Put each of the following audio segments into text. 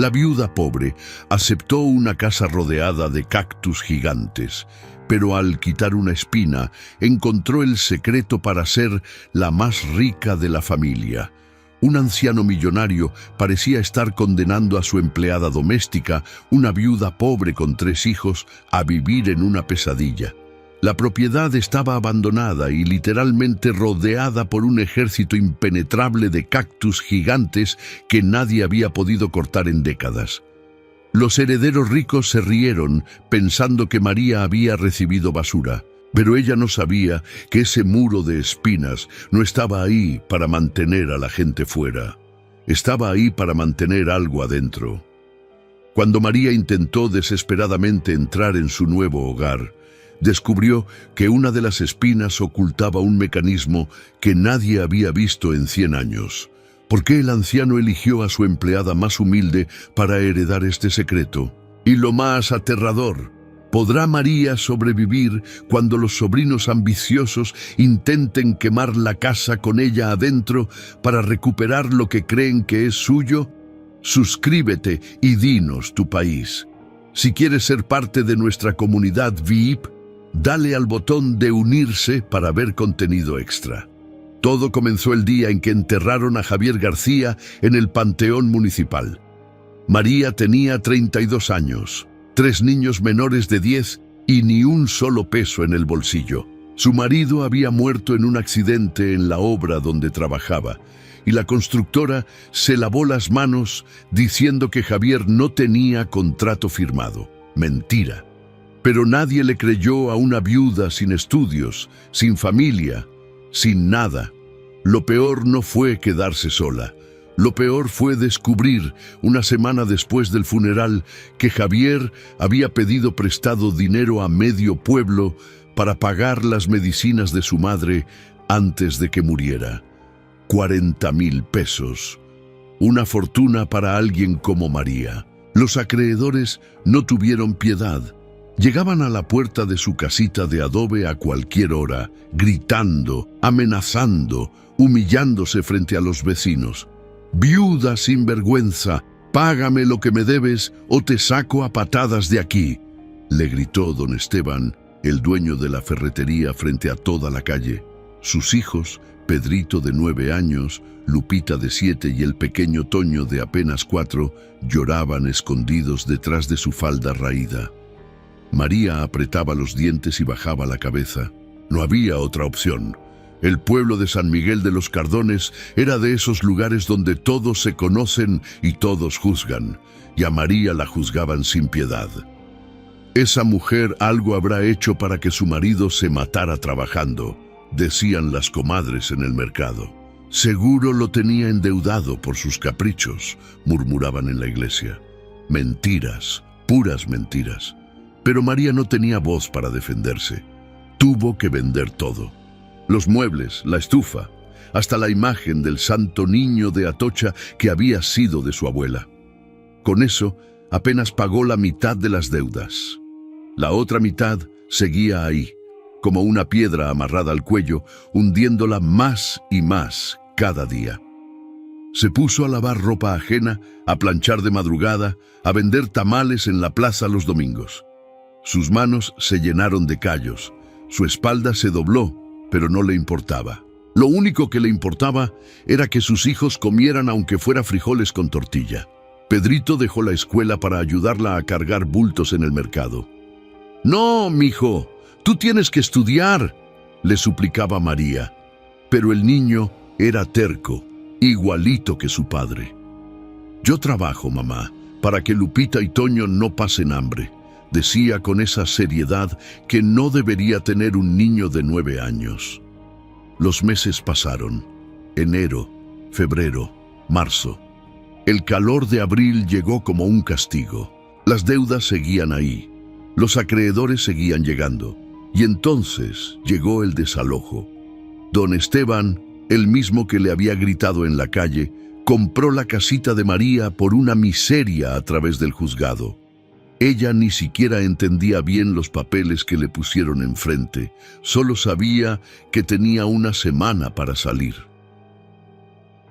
La viuda pobre aceptó una casa rodeada de cactus gigantes, pero al quitar una espina, encontró el secreto para ser la más rica de la familia. Un anciano millonario parecía estar condenando a su empleada doméstica, una viuda pobre con 3 hijos, a vivir en una pesadilla. La propiedad estaba abandonada y literalmente rodeada por un ejército impenetrable de cactus gigantes que nadie había podido cortar en décadas. Los herederos ricos se rieron pensando que María había recibido basura, pero ella no sabía que ese muro de espinas no estaba ahí para mantener a la gente fuera. Estaba ahí para mantener algo adentro. Cuando María intentó desesperadamente entrar en su nuevo hogar, descubrió que una de las espinas ocultaba un mecanismo que nadie había visto en 100 años. ¿Por qué el anciano eligió a su empleada más humilde para heredar este secreto? Y lo más aterrador, ¿podrá María sobrevivir cuando los sobrinos ambiciosos intenten quemar la casa con ella adentro para recuperar lo que creen que es suyo? Suscríbete y dinos tu país. Si quieres ser parte de nuestra comunidad VIP, dale al botón de unirse para ver contenido extra. Todo comenzó el día en que enterraron a Javier García en el Panteón Municipal. María tenía 32 años, 3 niños menores de 10 y ni un solo peso en el bolsillo. Su marido había muerto en un accidente en la obra donde trabajaba, y la constructora se lavó las manos diciendo que Javier no tenía contrato firmado. Mentira. Pero nadie le creyó a una viuda sin estudios, sin familia, sin nada. Lo peor no fue quedarse sola. Lo peor fue descubrir, una semana después del funeral, que Javier había pedido prestado dinero a medio pueblo para pagar las medicinas de su madre antes de que muriera. 40,000 pesos. Una fortuna para alguien como María. Los acreedores no tuvieron piedad. Llegaban a la puerta de su casita de adobe a cualquier hora, gritando, amenazando, humillándose frente a los vecinos. «Viuda sinvergüenza, págame lo que me debes o te saco a patadas de aquí», le gritó don Esteban, el dueño de la ferretería, frente a toda la calle. Sus hijos, Pedrito de 9 años, Lupita de 7 y el pequeño Toño de apenas 4, lloraban escondidos detrás de su falda raída. María apretaba los dientes y bajaba la cabeza. No había otra opción. El pueblo de San Miguel de los Cardones era de esos lugares donde todos se conocen y todos juzgan, y a María la juzgaban sin piedad. Esa mujer algo habrá hecho para que su marido se matara trabajando, decían las comadres en el mercado. Seguro lo tenía endeudado por sus caprichos, murmuraban en la iglesia. Mentiras, puras mentiras. Pero María no tenía voz para defenderse. Tuvo que vender todo. Los muebles, la estufa, hasta la imagen del santo niño de Atocha que había sido de su abuela. Con eso, apenas pagó la mitad de las deudas. La otra mitad seguía ahí, como una piedra amarrada al cuello, hundiéndola más y más cada día. Se puso a lavar ropa ajena, a planchar de madrugada, a vender tamales en la plaza los domingos. Sus manos se llenaron de callos, su espalda se dobló, pero no le importaba. Lo único que le importaba era que sus hijos comieran aunque fuera frijoles con tortilla. Pedrito dejó la escuela para ayudarla a cargar bultos en el mercado. «No, mijo, tú tienes que estudiar», le suplicaba María. Pero el niño era terco, igualito que su padre. «Yo trabajo, mamá, para que Lupita y Toño no pasen hambre», decía con esa seriedad que no debería tener un niño de 9 años. Los meses pasaron. Enero, febrero, marzo. El calor de abril llegó como un castigo. Las deudas seguían ahí. Los acreedores seguían llegando. Y entonces llegó el desalojo. Don Esteban, el mismo que le había gritado en la calle, compró la casita de María por una miseria a través del juzgado. Ella ni siquiera entendía bien los papeles que le pusieron enfrente, solo sabía que tenía una semana para salir.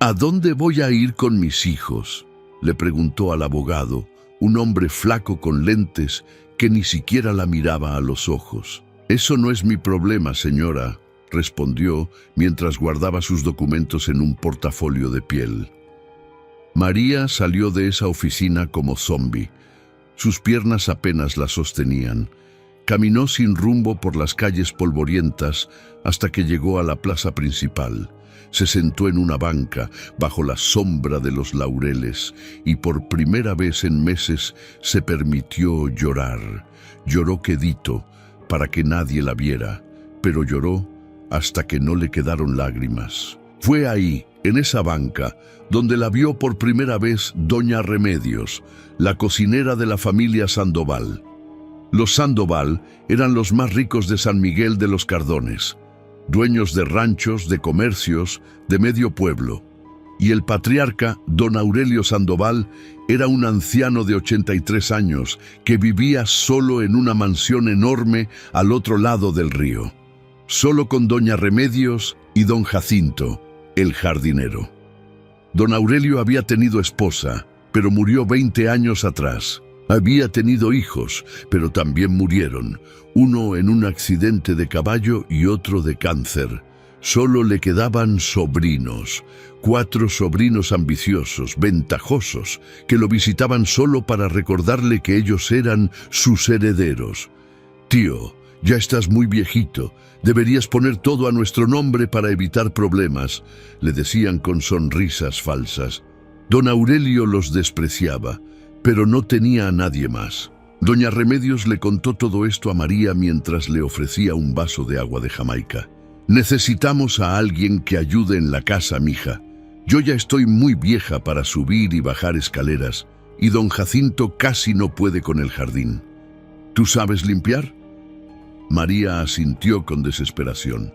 «¿A dónde voy a ir con mis hijos?», le preguntó al abogado, un hombre flaco con lentes que ni siquiera la miraba a los ojos. «Eso no es mi problema, señora», respondió mientras guardaba sus documentos en un portafolio de piel. María salió de esa oficina como zombi. Sus piernas apenas la sostenían. Caminó sin rumbo por las calles polvorientas hasta que llegó a la plaza principal. Se sentó en una banca bajo la sombra de los laureles y por primera vez en meses se permitió llorar. Lloró quedito para que nadie la viera, pero lloró hasta que no le quedaron lágrimas. Fue ahí, en esa banca, donde la vio por primera vez doña Remedios, la cocinera de la familia Sandoval. Los Sandoval eran los más ricos de San Miguel de los Cardones, dueños de ranchos, de comercios, de medio pueblo. Y el patriarca, don Aurelio Sandoval, era un anciano de 83 años que vivía solo en una mansión enorme al otro lado del río. Solo con doña Remedios y don Jacinto, el jardinero. Don Aurelio había tenido esposa, pero murió 20 años atrás. Había tenido hijos, pero también murieron, uno en un accidente de caballo y otro de cáncer. Solo le quedaban sobrinos, 4 sobrinos ambiciosos, ventajosos, que lo visitaban solo para recordarle que ellos eran sus herederos. «Tío, ya estás muy viejito, deberías poner todo a nuestro nombre para evitar problemas», le decían con sonrisas falsas. Don Aurelio los despreciaba, pero no tenía a nadie más. Doña Remedios le contó todo esto a María mientras le ofrecía un vaso de agua de Jamaica. «Necesitamos a alguien que ayude en la casa, mija. Yo ya estoy muy vieja para subir y bajar escaleras, y don Jacinto casi no puede con el jardín. ¿Tú sabes limpiar?» María asintió con desesperación.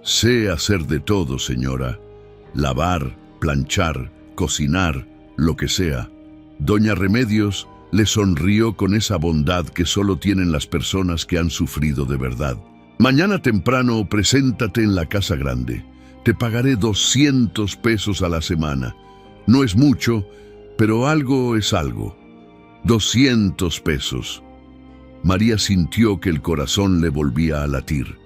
«Sé hacer de todo, señora. Lavar, planchar, cocinar, lo que sea». Doña Remedios le sonrió con esa bondad que solo tienen las personas que han sufrido de verdad. «Mañana temprano preséntate en la casa grande. Te pagaré 200 pesos a la semana. No es mucho, pero algo es algo. 200 pesos. María sintió que el corazón le volvía a latir.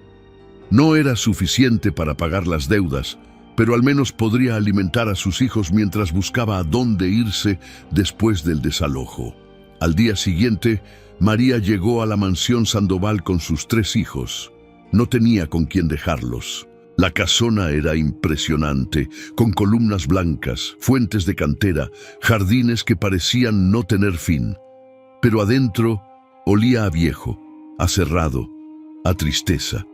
No era suficiente para pagar las deudas, pero al menos podría alimentar a sus hijos mientras buscaba a dónde irse después del desalojo. Al día siguiente, María llegó a la mansión Sandoval con sus 3 hijos. No tenía con quién dejarlos. La casona era impresionante, con columnas blancas, fuentes de cantera, jardines que parecían no tener fin. Pero adentro olía a viejo, a cerrado, a tristeza.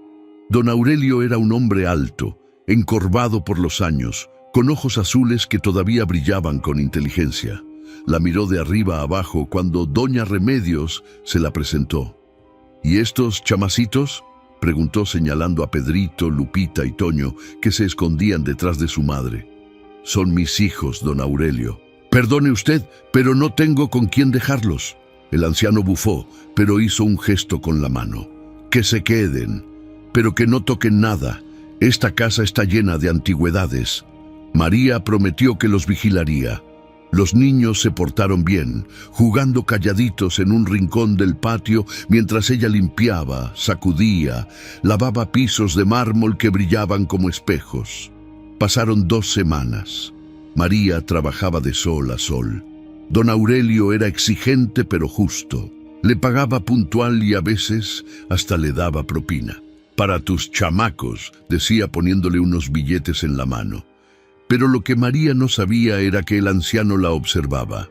Don Aurelio era un hombre alto, encorvado por los años, con ojos azules que todavía brillaban con inteligencia. La miró de arriba a abajo cuando doña Remedios se la presentó. «¿Y estos chamacitos?», preguntó señalando a Pedrito, Lupita y Toño, que se escondían detrás de su madre. «Son mis hijos, don Aurelio». «Perdone usted, pero no tengo con quién dejarlos». El anciano bufó, pero hizo un gesto con la mano. «Que se queden, pero que no toquen nada. Esta casa está llena de antigüedades». María prometió que los vigilaría. Los niños se portaron bien, jugando calladitos en un rincón del patio mientras ella limpiaba, sacudía, lavaba pisos de mármol que brillaban como espejos. Pasaron 2 semanas. María trabajaba de sol a sol. Don Aurelio era exigente pero justo. Le pagaba puntual y a veces hasta le daba propina. «Para tus chamacos», decía poniéndole unos billetes en la mano. Pero lo que María no sabía era que el anciano la observaba.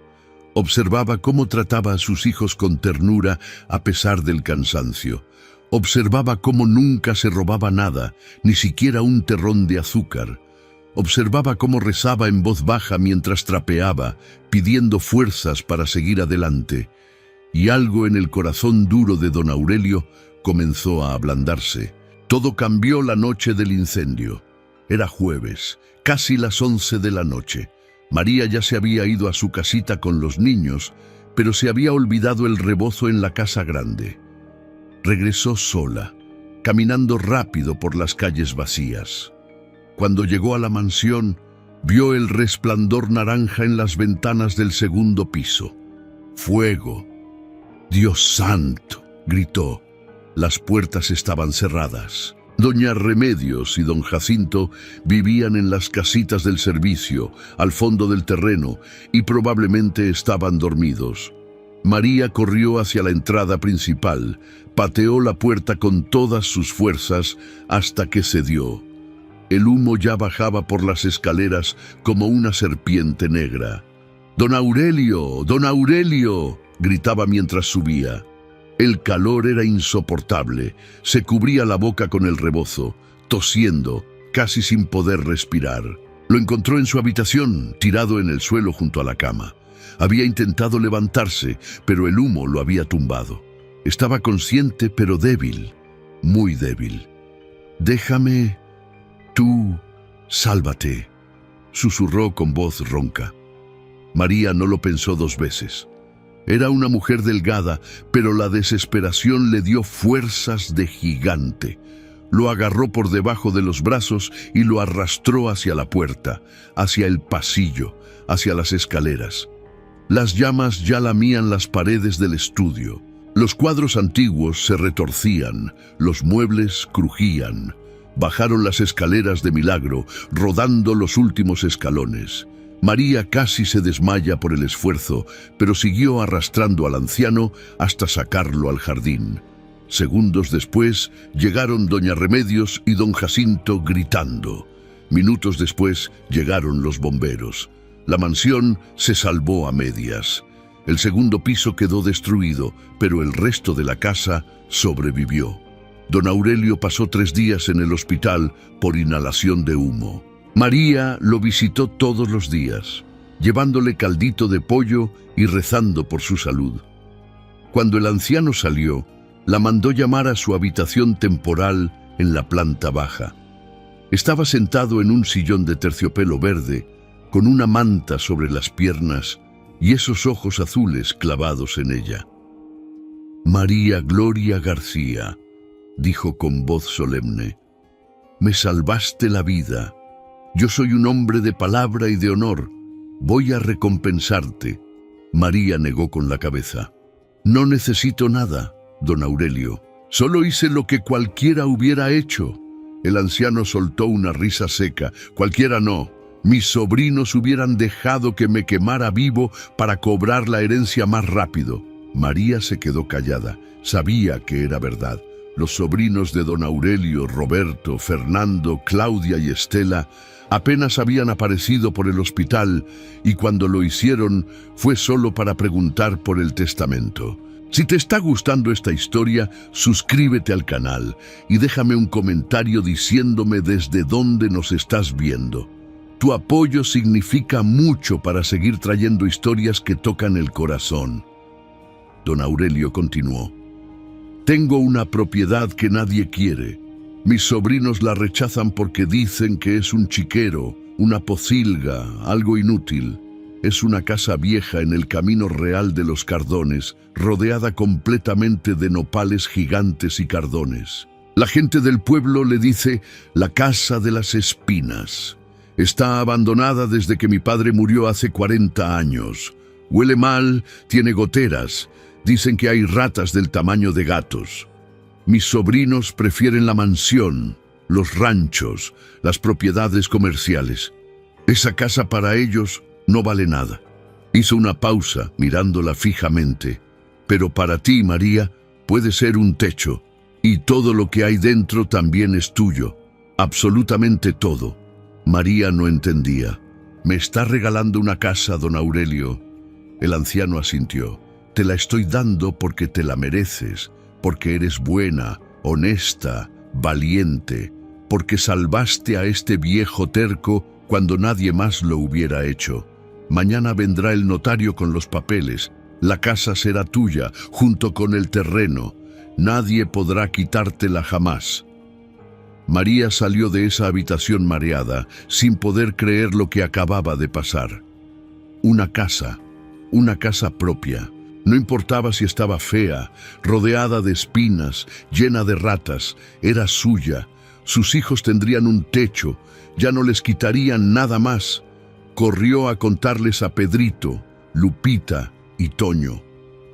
Observaba cómo trataba a sus hijos con ternura a pesar del cansancio. Observaba cómo nunca se robaba nada, ni siquiera un terrón de azúcar. Observaba cómo rezaba en voz baja mientras trapeaba, pidiendo fuerzas para seguir adelante. Y algo en el corazón duro de don Aurelio comenzó a ablandarse. Todo cambió la noche del incendio. Era jueves, casi las 11 de la noche. María ya se había ido a su casita con los niños, pero se había olvidado el rebozo en la casa grande. Regresó sola, caminando rápido por las calles vacías. Cuando llegó a la mansión, Vio el resplandor naranja en las ventanas del segundo piso. ¡Fuego! ¡Dios santo!, gritó. Las puertas estaban cerradas. Doña Remedios y don Jacinto vivían en las casitas del servicio, al fondo del terreno, y probablemente estaban dormidos. María corrió hacia la entrada principal, pateó la puerta con todas sus fuerzas hasta que cedió. El humo ya bajaba por las escaleras como una serpiente negra. «¡Don Aurelio! ¡Don Aurelio!», gritaba mientras subía. El calor era insoportable, se cubría la boca con el rebozo, tosiendo, casi sin poder respirar. Lo encontró en su habitación, tirado en el suelo junto a la cama. Había intentado levantarse, pero el humo lo había tumbado. Estaba consciente, pero débil, muy débil. «Déjame, tú, sálvate», susurró con voz ronca. María no lo pensó dos veces. Era una mujer delgada, pero la desesperación le dio fuerzas de gigante. Lo agarró por debajo de los brazos y lo arrastró hacia la puerta, hacia el pasillo, hacia las escaleras. Las llamas ya lamían las paredes del estudio. Los cuadros antiguos se retorcían, los muebles crujían. Bajaron las escaleras de milagro, rodando los últimos escalones. María casi se desmaya por el esfuerzo, pero siguió arrastrando al anciano hasta sacarlo al jardín. Segundos después llegaron doña Remedios y don Jacinto gritando. Minutos después llegaron los bomberos. La mansión se salvó a medias. El segundo piso quedó destruido, pero el resto de la casa sobrevivió. Don Aurelio pasó 3 días en el hospital por inhalación de humo. María lo visitó todos los días, llevándole caldito de pollo y rezando por su salud. Cuando el anciano salió, la mandó llamar a su habitación temporal en la planta baja. Estaba sentado en un sillón de terciopelo verde, con una manta sobre las piernas y esos ojos azules clavados en ella. «María Gloria García», dijo con voz solemne, «me salvaste la vida. Yo soy un hombre de palabra y de honor. Voy a recompensarte». María negó con la cabeza. «No necesito nada, don Aurelio. Solo hice lo que cualquiera hubiera hecho». El anciano soltó una risa seca. «Cualquiera no. Mis sobrinos hubieran dejado que me quemara vivo para cobrar la herencia más rápido». María se quedó callada. Sabía que era verdad. Los sobrinos de don Aurelio, Roberto, Fernando, Claudia y Estela, apenas habían aparecido por el hospital y cuando lo hicieron fue solo para preguntar por el testamento. Si te está gustando esta historia, suscríbete al canal y déjame un comentario diciéndome desde dónde nos estás viendo. Tu apoyo significa mucho para seguir trayendo historias que tocan el corazón. Don Aurelio continuó. «Tengo una propiedad que nadie quiere. Mis sobrinos la rechazan porque dicen que es un chiquero, una pocilga, algo inútil. Es una casa vieja en el camino real de los Cardones, rodeada completamente de nopales gigantes y cardones. La gente del pueblo le dice la casa de las espinas. Está abandonada desde que mi padre murió hace 40 años. Huele mal, tiene goteras. Dicen que hay ratas del tamaño de gatos. Mis sobrinos prefieren la mansión, los ranchos, las propiedades comerciales. Esa casa para ellos no vale nada». Hizo una pausa, mirándola fijamente. «Pero para ti, María, puede ser un techo, y todo lo que hay dentro también es tuyo. Absolutamente todo». María no entendía. «¿Me está regalando una casa, don Aurelio?». El anciano asintió. «Te la estoy dando porque te la mereces, porque eres buena, honesta, valiente, porque salvaste a este viejo terco cuando nadie más lo hubiera hecho. Mañana vendrá el notario con los papeles. La casa será tuya, junto con el terreno. Nadie podrá quitártela jamás». María salió de esa habitación mareada, sin poder creer lo que acababa de pasar. Una casa propia. No importaba si estaba fea, rodeada de espinas, llena de ratas, era suya. Sus hijos tendrían un techo, ya no les quitarían nada más. Corrió a contarles a Pedrito, Lupita y Toño.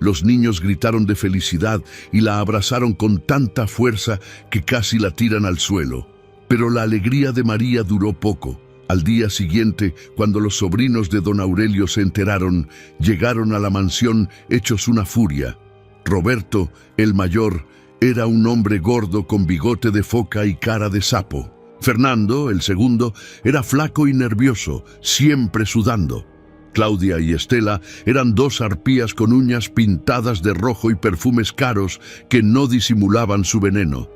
Los niños gritaron de felicidad y la abrazaron con tanta fuerza que casi la tiran al suelo. Pero la alegría de María duró poco. Al día siguiente, cuando los sobrinos de don Aurelio se enteraron, llegaron a la mansión hechos una furia. Roberto, el mayor, era un hombre gordo con bigote de foca y cara de sapo. Fernando, el segundo, era flaco y nervioso, siempre sudando. Claudia y Estela eran dos arpías con uñas pintadas de rojo y perfumes caros que no disimulaban su veneno.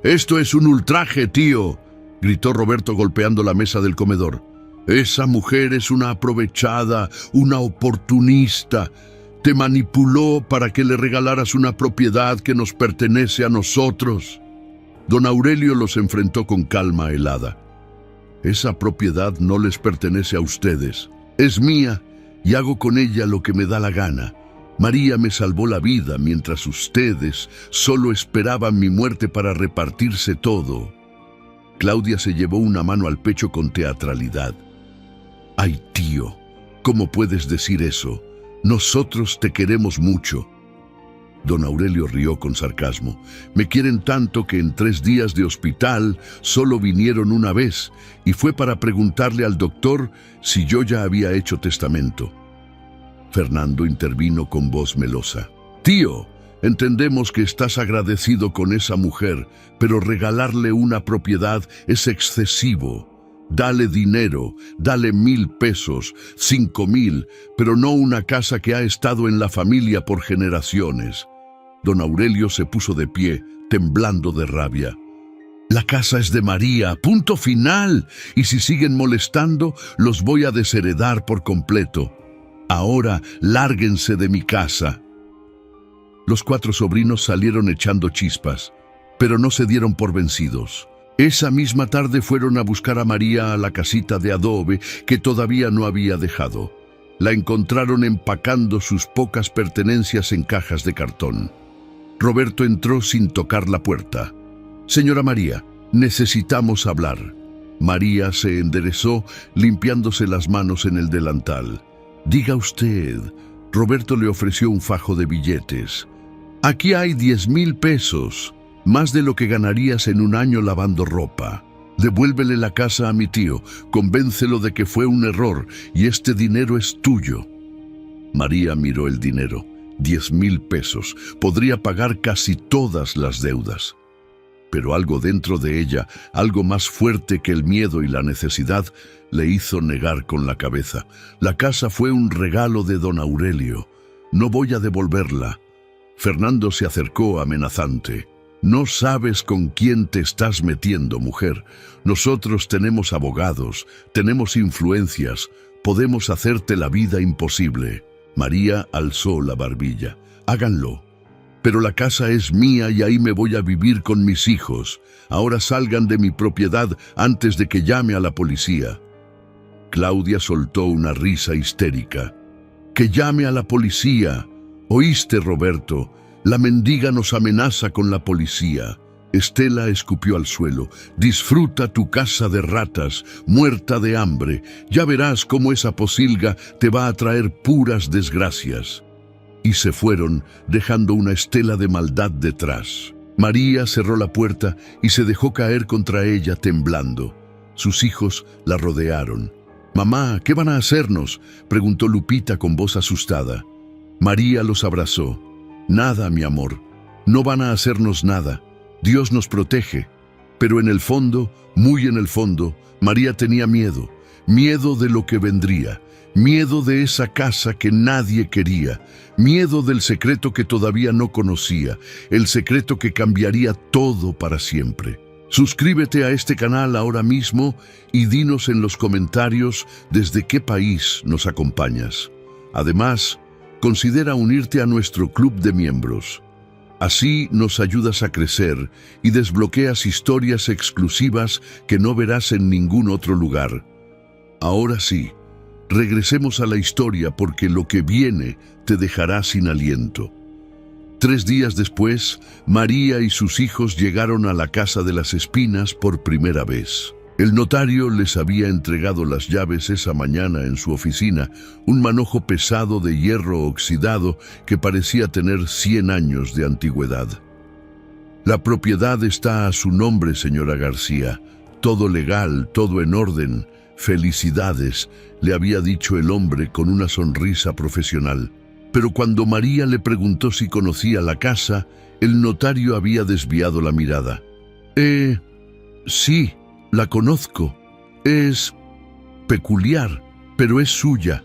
«¡Esto es un ultraje, tío!», gritó Roberto golpeando la mesa del comedor. «Esa mujer es una aprovechada, una oportunista. Te manipuló para que le regalaras una propiedad que nos pertenece a nosotros». Don Aurelio los enfrentó con calma helada. «Esa propiedad no les pertenece a ustedes. Es mía y hago con ella lo que me da la gana. María me salvó la vida mientras ustedes solo esperaban mi muerte para repartirse todo». Claudia se llevó una mano al pecho con teatralidad. «Ay, tío, ¿cómo puedes decir eso? Nosotros te queremos mucho». Don Aurelio rió con sarcasmo. «Me quieren tanto que en 3 días de hospital solo vinieron una vez, y fue para preguntarle al doctor si yo ya había hecho testamento». Fernando intervino con voz melosa. «Tío, entendemos que estás agradecido con esa mujer, pero regalarle una propiedad es excesivo. Dale dinero, dale 1,000 pesos, 5,000, pero no una casa que ha estado en la familia por generaciones». Don Aurelio se puso de pie, temblando de rabia. «La casa es de María, punto final, y si siguen molestando, los voy a desheredar por completo. Ahora, lárguense de mi casa». Los 4 sobrinos salieron echando chispas, pero no se dieron por vencidos. Esa misma tarde fueron a buscar a María a la casita de adobe que todavía no había dejado. La encontraron empacando sus pocas pertenencias en cajas de cartón. Roberto entró sin tocar la puerta. «Señora María, necesitamos hablar». María se enderezó, limpiándose las manos en el delantal. «Diga usted». Roberto le ofreció un fajo de billetes. «Aquí hay 10,000 pesos, más de lo que ganarías en un año lavando ropa. Devuélvele la casa a mi tío, convéncelo de que fue un error y este dinero es tuyo». María miró el dinero. 10,000 pesos. Podría pagar casi todas las deudas. Pero algo dentro de ella, algo más fuerte que el miedo y la necesidad, le hizo negar con la cabeza. «La casa fue un regalo de don Aurelio. No voy a devolverla». Fernando se acercó amenazante. «No sabes con quién te estás metiendo, mujer. Nosotros tenemos abogados, tenemos influencias, podemos hacerte la vida imposible». María alzó la barbilla. «Háganlo. Pero la casa es mía y ahí me voy a vivir con mis hijos. Ahora salgan de mi propiedad antes de que llame a la policía». Claudia soltó una risa histérica. «Que llame a la policía. ¿Oíste, Roberto? La mendiga nos amenaza con la policía». Estela escupió al suelo. «Disfruta tu casa de ratas, muerta de hambre. Ya verás cómo esa posilga te va a traer puras desgracias». Y se fueron, dejando una estela de maldad detrás. María cerró la puerta y se dejó caer contra ella temblando. Sus hijos la rodearon. «Mamá, ¿qué van a hacernos?», preguntó Lupita con voz asustada. María los abrazó. «Nada, mi amor. No van a hacernos nada. Dios nos protege». Pero en el fondo, muy en el fondo, María tenía miedo. Miedo de lo que vendría. Miedo de esa casa que nadie quería. Miedo del secreto que todavía no conocía. El secreto que cambiaría todo para siempre. Suscríbete a este canal ahora mismo y dinos en los comentarios desde qué país nos acompañas. Además, considera unirte a nuestro club de miembros. Así nos ayudas a crecer y desbloqueas historias exclusivas que no verás en ningún otro lugar. Ahora sí, regresemos a la historia porque lo que viene te dejará sin aliento. 3 días después, María y sus hijos llegaron a la Casa de las Espinas por primera vez. El notario les había entregado las llaves esa mañana en su oficina, un manojo pesado de hierro oxidado que parecía tener 100 años de antigüedad. La propiedad está a su nombre, señora García. Todo legal, todo en orden. Felicidades, le había dicho el hombre con una sonrisa profesional. Pero cuando María le preguntó si conocía la casa, el notario había desviado la mirada. Sí, la conozco. Es peculiar, pero es suya.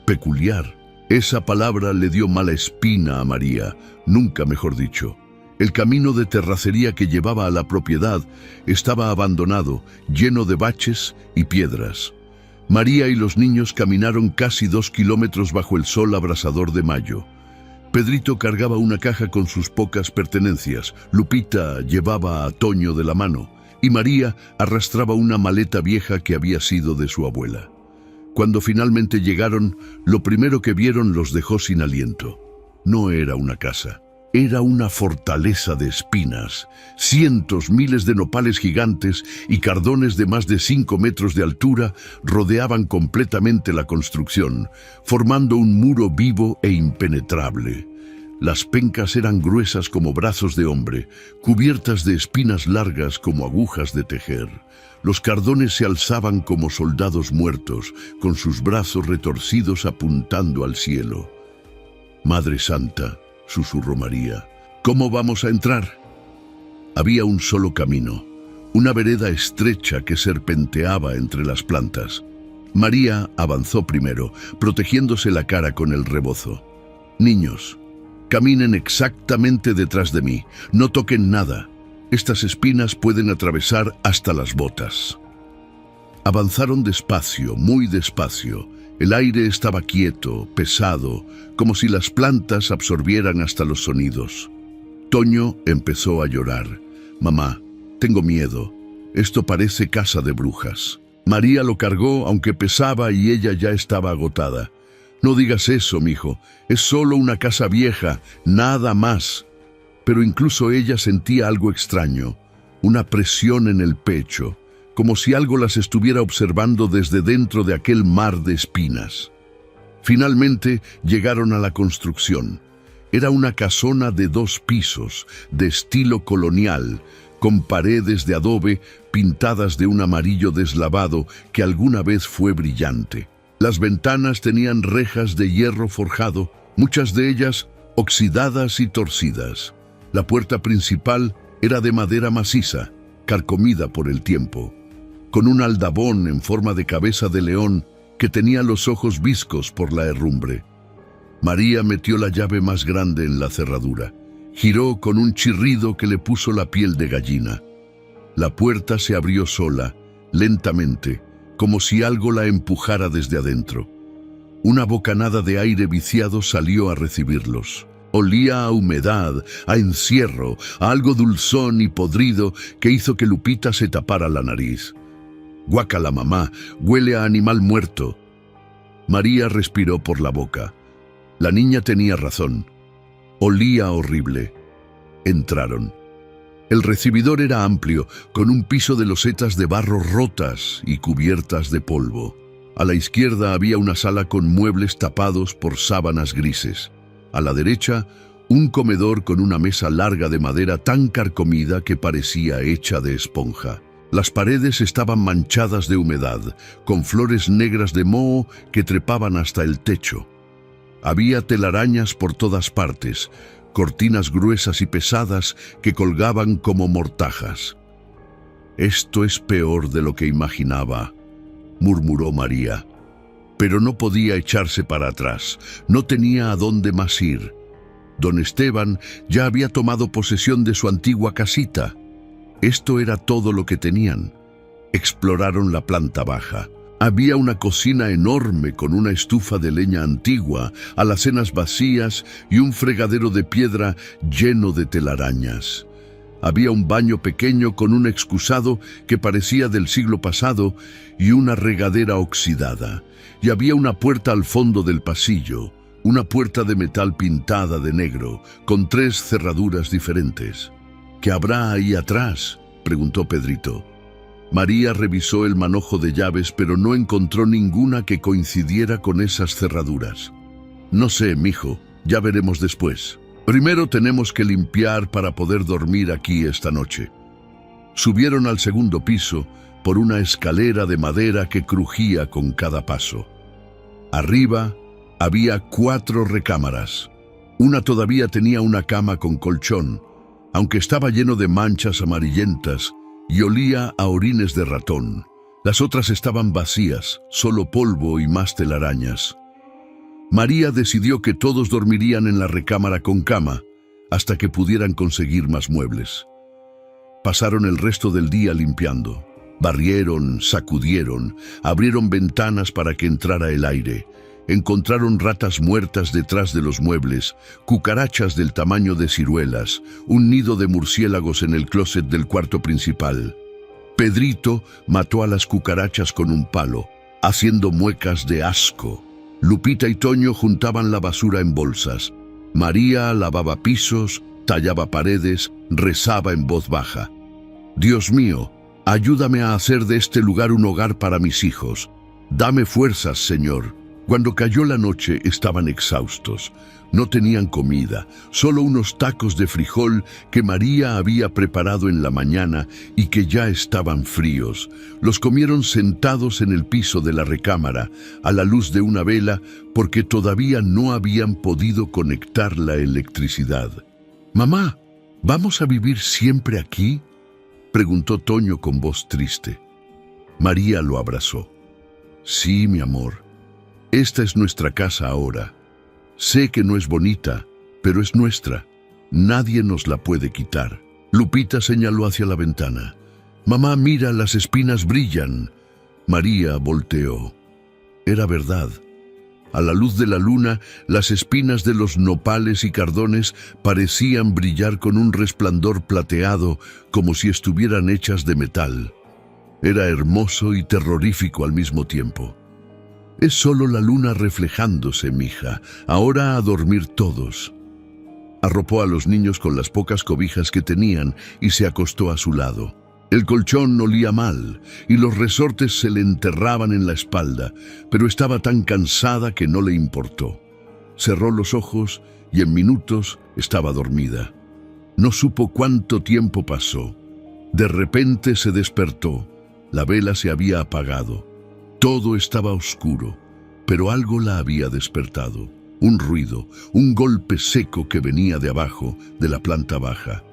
Peculiar. Esa palabra le dio mala espina a María, nunca mejor dicho. El camino de terracería que llevaba a la propiedad estaba abandonado, lleno de baches y piedras. María y los niños caminaron casi 2 kilómetros bajo el sol abrasador de mayo. Pedrito cargaba una caja con sus pocas pertenencias, Lupita llevaba a Toño de la mano y María arrastraba una maleta vieja que había sido de su abuela. Cuando finalmente llegaron, lo primero que vieron los dejó sin aliento. No era una casa. Era una fortaleza de espinas, cientos, miles de nopales gigantes y cardones de más de 5 metros de altura rodeaban completamente la construcción, formando un muro vivo e impenetrable. Las pencas eran gruesas como brazos de hombre, cubiertas de espinas largas como agujas de tejer. Los cardones se alzaban como soldados muertos, con sus brazos retorcidos apuntando al cielo. «Madre Santa», susurró María, «¿cómo vamos a entrar?» Había un solo camino, una vereda estrecha que serpenteaba entre las plantas. María avanzó primero, protegiéndose la cara con el rebozo. «Niños, caminen exactamente detrás de mí, no toquen nada. Estas espinas pueden atravesar hasta las botas». Avanzaron despacio, muy despacio. El aire estaba quieto, pesado, como si las plantas absorbieran hasta los sonidos. Toño empezó a llorar. «Mamá, tengo miedo. Esto parece casa de brujas». María lo cargó, aunque pesaba y ella ya estaba agotada. «No digas eso, mijo. Es solo una casa vieja, nada más». Pero incluso ella sentía algo extraño, una presión en el pecho, como si algo las estuviera observando desde dentro de aquel mar de espinas. Finalmente llegaron a la construcción. Era una casona de 2 pisos, de estilo colonial, con paredes de adobe pintadas de un amarillo deslavado que alguna vez fue brillante. Las ventanas tenían rejas de hierro forjado, muchas de ellas oxidadas y torcidas. La puerta principal era de madera maciza, carcomida por el tiempo, con un aldabón en forma de cabeza de león que tenía los ojos viscos por la herrumbre. María metió la llave más grande en la cerradura. Giró con un chirrido que le puso la piel de gallina. La puerta se abrió sola, lentamente, como si algo la empujara desde adentro. Una bocanada de aire viciado salió a recibirlos. Olía a humedad, a encierro, a algo dulzón y podrido que hizo que Lupita se tapara la nariz. «Guácala, mamá, huele a animal muerto». María respiró por la boca. La niña tenía razón. Olía horrible. Entraron. El recibidor era amplio, con un piso de losetas de barro rotas y cubiertas de polvo. A la izquierda había una sala con muebles tapados por sábanas grises. A la derecha, un comedor con una mesa larga de madera tan carcomida que parecía hecha de esponja. Las paredes estaban manchadas de humedad, con flores negras de moho que trepaban hasta el techo. Había telarañas por todas partes, cortinas gruesas y pesadas que colgaban como mortajas. «Esto es peor de lo que imaginaba», murmuró María. Pero no podía echarse para atrás, no tenía a dónde más ir. Don Esteban ya había tomado posesión de su antigua casita. Esto era todo lo que tenían. Exploraron la planta baja. Había una cocina enorme con una estufa de leña antigua, alacenas vacías y un fregadero de piedra lleno de telarañas. Había un baño pequeño con un excusado que parecía del siglo pasado y una regadera oxidada. Y había una puerta al fondo del pasillo, una puerta de metal pintada de negro, con 3 cerraduras diferentes. «¿Qué habrá ahí atrás?», preguntó Pedrito. María revisó el manojo de llaves, pero no encontró ninguna que coincidiera con esas cerraduras. No sé, mijo, ya veremos después. Primero tenemos que limpiar para poder dormir aquí esta noche. Subieron al segundo piso por una escalera de madera que crujía con cada paso. Arriba había 4 recámaras. Una todavía tenía una cama con colchón, aunque estaba lleno de manchas amarillentas y olía a orines de ratón. Las otras estaban vacías, solo polvo y más telarañas. María decidió que todos dormirían en la recámara con cama hasta que pudieran conseguir más muebles. Pasaron el resto del día limpiando. Barrieron, sacudieron, abrieron ventanas para que entrara el aire. Encontraron ratas muertas detrás de los muebles, cucarachas del tamaño de ciruelas, un nido de murciélagos en el closet del cuarto principal. Pedrito mató a las cucarachas con un palo, haciendo muecas de asco. Lupita y Toño juntaban la basura en bolsas. María lavaba pisos, tallaba paredes, rezaba en voz baja. Dios mío, ayúdame a hacer de este lugar un hogar para mis hijos. Dame fuerzas, Señor. Cuando cayó la noche estaban exhaustos. No tenían comida, solo unos tacos de frijol que María había preparado en la mañana y que ya estaban fríos. Los comieron sentados en el piso de la recámara, a la luz de una vela, porque todavía no habían podido conectar la electricidad. «Mamá, ¿vamos a vivir siempre aquí?», preguntó Toño con voz triste. María lo abrazó. «Sí, mi amor. Esta es nuestra casa ahora. Sé que no es bonita, pero es nuestra. Nadie nos la puede quitar». Lupita señaló hacia la ventana. «Mamá, mira, las espinas brillan». María volteó. Era verdad. A la luz de la luna, las espinas de los nopales y cardones parecían brillar con un resplandor plateado, como si estuvieran hechas de metal. Era hermoso y terrorífico al mismo tiempo. «Es solo la luna reflejándose, mija. Ahora a dormir todos». Arropó a los niños con las pocas cobijas que tenían y se acostó a su lado. El colchón olía mal y los resortes se le enterraban en la espalda, pero estaba tan cansada que no le importó. Cerró los ojos y en minutos estaba dormida. No supo cuánto tiempo pasó. De repente se despertó. La vela se había apagado. Todo estaba oscuro, pero algo la había despertado. Un ruido, un golpe seco que venía de abajo, de la planta baja.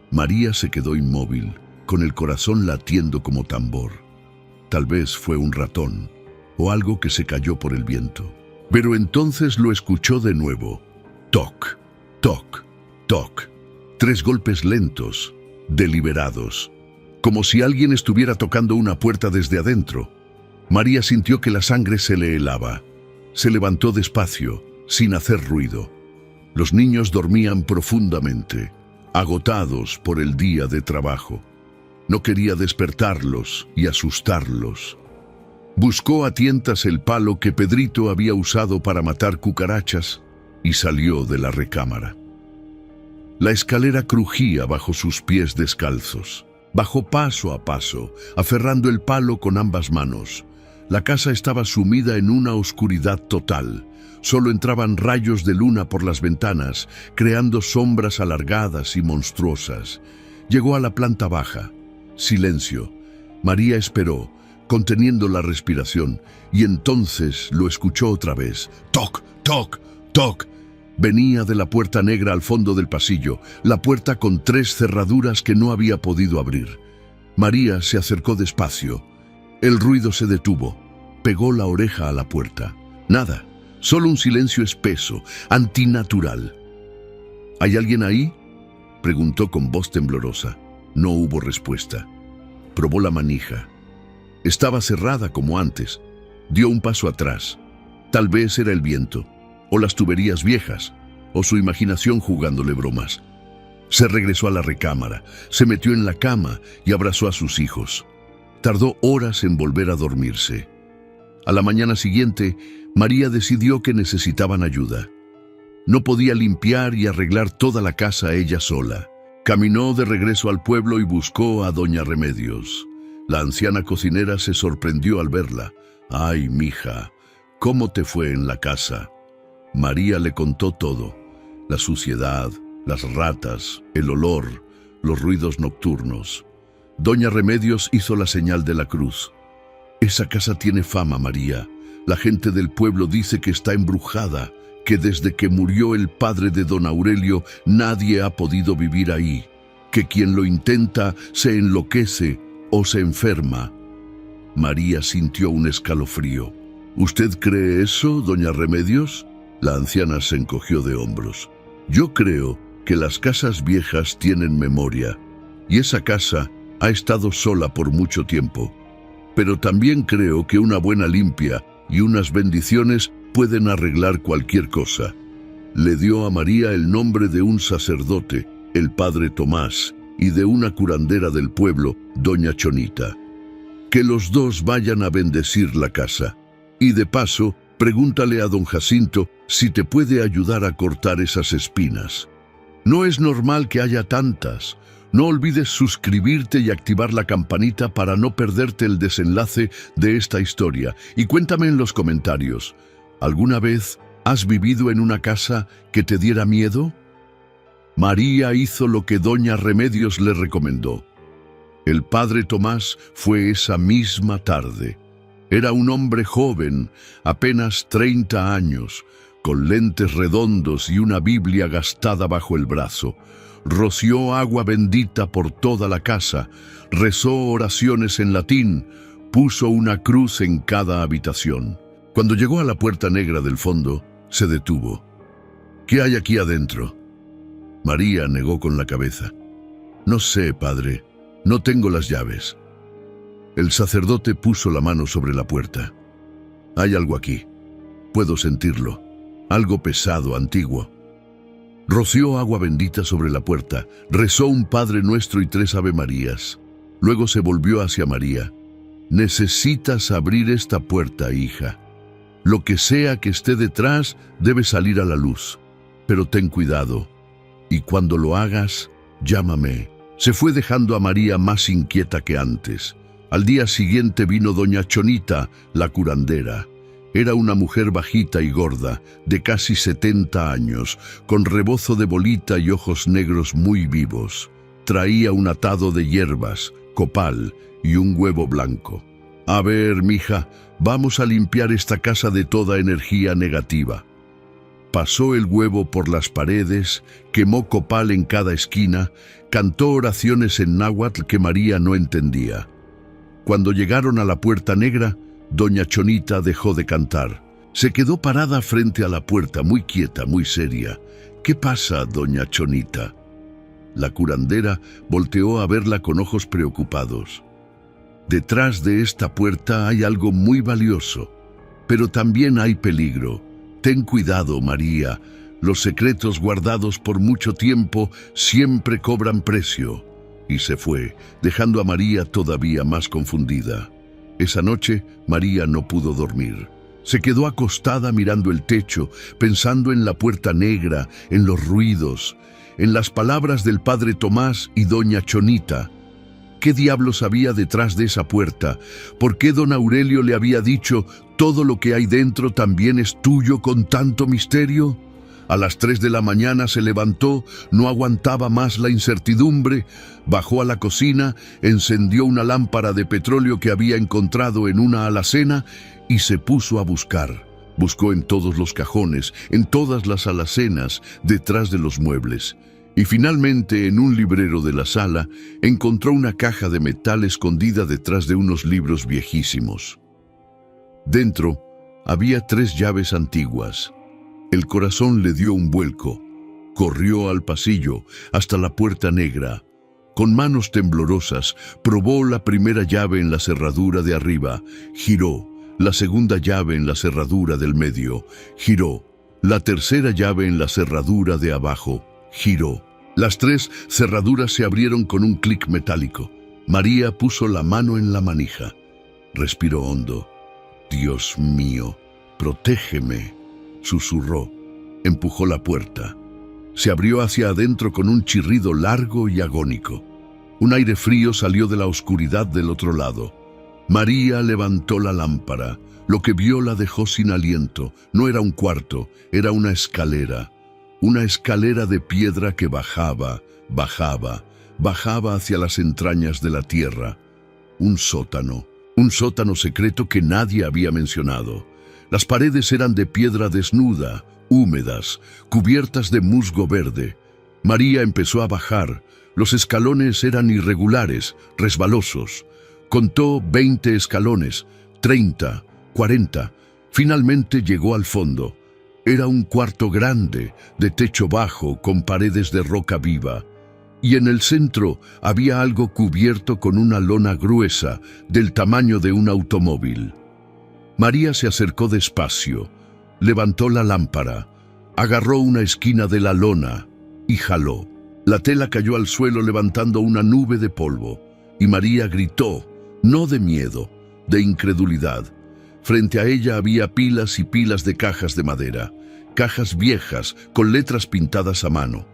María se quedó inmóvil, con el corazón latiendo como tambor. Tal vez fue un ratón, o algo que se cayó por el viento. Pero entonces lo escuchó de nuevo. Toc, toc, toc. 3 golpes lentos, deliberados, como si alguien estuviera tocando una puerta desde adentro. María sintió que la sangre se le helaba. Se levantó despacio, sin hacer ruido. Los niños dormían profundamente, agotados por el día de trabajo. No quería despertarlos y asustarlos. Buscó a tientas el palo que Pedrito había usado para matar cucarachas y salió de la recámara. La escalera crujía bajo sus pies descalzos. Bajó paso a paso, aferrando el palo con ambas manos. La casa estaba sumida en una oscuridad total. Solo entraban rayos de luna por las ventanas, creando sombras alargadas y monstruosas. Llegó a la planta baja. Silencio. María esperó, conteniendo la respiración, y entonces lo escuchó otra vez. Toc, toc, toc. Venía de la puerta negra al fondo del pasillo, la puerta con 3 cerraduras que no había podido abrir. María se acercó despacio. El ruido se detuvo. Pegó la oreja a la puerta. Nada, solo un silencio espeso, antinatural. ¿Hay alguien ahí?, preguntó con voz temblorosa. No hubo respuesta. Probó la manija. Estaba cerrada como antes. Dio un paso atrás. Tal vez era el viento, o las tuberías viejas, o su imaginación jugándole bromas. Se regresó a la recámara, se metió en la cama y abrazó a sus hijos. Tardó horas en volver a dormirse. A la mañana siguiente, María decidió que necesitaban ayuda. No podía limpiar y arreglar toda la casa ella sola. Caminó de regreso al pueblo y buscó a Doña Remedios. La anciana cocinera se sorprendió al verla. «Ay, mija, ¿cómo te fue en la casa?». María le contó todo: la suciedad, las ratas, el olor, los ruidos nocturnos. Doña Remedios hizo la señal de la cruz. «Esa casa tiene fama, María. La gente del pueblo dice que está embrujada, que desde que murió el padre de don Aurelio nadie ha podido vivir ahí, que quien lo intenta se enloquece o se enferma». María sintió un escalofrío. «¿Usted cree eso, doña Remedios?». La anciana se encogió de hombros. «Yo creo que las casas viejas tienen memoria, y esa casa ha estado sola por mucho tiempo. Pero también creo que una buena limpia y unas bendiciones pueden arreglar cualquier cosa». Le dio a María el nombre de un sacerdote, el padre Tomás, y de una curandera del pueblo, doña Chonita. «Que los dos vayan a bendecir la casa. Y de paso, pregúntale a don Jacinto si te puede ayudar a cortar esas espinas. No es normal que haya tantas. No olvides suscribirte y activar la campanita para no perderte el desenlace de esta historia. Y cuéntame en los comentarios, ¿alguna vez has vivido en una casa que te diera miedo?». María hizo lo que doña Remedios le recomendó. El padre Tomás fue esa misma tarde. Era un hombre joven, apenas 30 años, con lentes redondos y una Biblia gastada bajo el brazo. Roció agua bendita por toda la casa, rezó oraciones en latín, puso una cruz en cada habitación. Cuando llegó a la puerta negra del fondo, se detuvo. «¿Qué hay aquí adentro?». María negó con la cabeza. «No sé, padre, no tengo las llaves». El sacerdote puso la mano sobre la puerta. «Hay algo aquí. Puedo sentirlo. Algo pesado, antiguo». Roció agua bendita sobre la puerta, rezó un Padre Nuestro y 3 Ave Marías. Luego se volvió hacia María. «Necesitas abrir esta puerta, hija. Lo que sea que esté detrás debe salir a la luz. Pero ten cuidado. Y cuando lo hagas, llámame». Se fue dejando a María más inquieta que antes. Al día siguiente vino doña Chonita, la curandera. Era una mujer bajita y gorda, de casi 70 años, con rebozo de bolita y ojos negros muy vivos. Traía un atado de hierbas, copal y un huevo blanco. «A ver, mija, vamos a limpiar esta casa de toda energía negativa». Pasó el huevo por las paredes, quemó copal en cada esquina, cantó oraciones en náhuatl que María no entendía. Cuando llegaron a la puerta negra, doña Chonita dejó de cantar. Se quedó parada frente a la puerta, muy quieta, muy seria. «¿Qué pasa, doña Chonita?». La curandera volteó a verla con ojos preocupados. «Detrás de esta puerta hay algo muy valioso, pero también hay peligro. Ten cuidado, María. Los secretos guardados por mucho tiempo siempre cobran precio». Y se fue, dejando a María todavía más confundida. Esa noche, María no pudo dormir. Se quedó acostada mirando el techo, pensando en la puerta negra, en los ruidos, en las palabras del padre Tomás y doña Chonita. ¿Qué diablos había detrás de esa puerta? ¿Por qué don Aurelio le había dicho «todo lo que hay dentro también es tuyo» con tanto misterio? A las 3 de la mañana se levantó, no aguantaba más la incertidumbre, bajó a la cocina, encendió una lámpara de petróleo que había encontrado en una alacena y se puso a buscar. Buscó en todos los cajones, en todas las alacenas, detrás de los muebles. Y finalmente, en un librero de la sala, encontró una caja de metal escondida detrás de unos libros viejísimos. Dentro había 3 llaves antiguas. El corazón le dio un vuelco. Corrió al pasillo hasta la puerta negra. Con manos temblorosas, probó la primera llave en la cerradura de arriba. Giró. La segunda llave en la cerradura del medio. Giró. La tercera llave en la cerradura de abajo. Giró. Las 3 cerraduras se abrieron con un clic metálico. María puso la mano en la manija. Respiró hondo. «Dios mío, protégeme», susurró. Empujó la puerta. Se abrió hacia adentro con un chirrido largo y agónico. Un aire frío salió de la oscuridad del otro lado. María levantó la lámpara. Lo que vio la dejó sin aliento. No era un cuarto, era una escalera. Una escalera de piedra que bajaba, bajaba hacia las entrañas de la tierra. Un sótano secreto que nadie había mencionado. Las paredes eran de piedra desnuda, húmedas, cubiertas de musgo verde. María empezó a bajar. Los escalones eran irregulares, resbalosos. Contó 20 escalones, 30, 40. Finalmente llegó al fondo. Era un cuarto grande, de techo bajo, con paredes de roca viva. Y en el centro había algo cubierto con una lona gruesa, del tamaño de un automóvil. María se acercó despacio, levantó la lámpara, agarró una esquina de la lona y jaló. La tela cayó al suelo levantando una nube de polvo, y María gritó, no de miedo, de incredulidad. Frente a ella había pilas y pilas de cajas de madera, cajas viejas con letras pintadas a mano.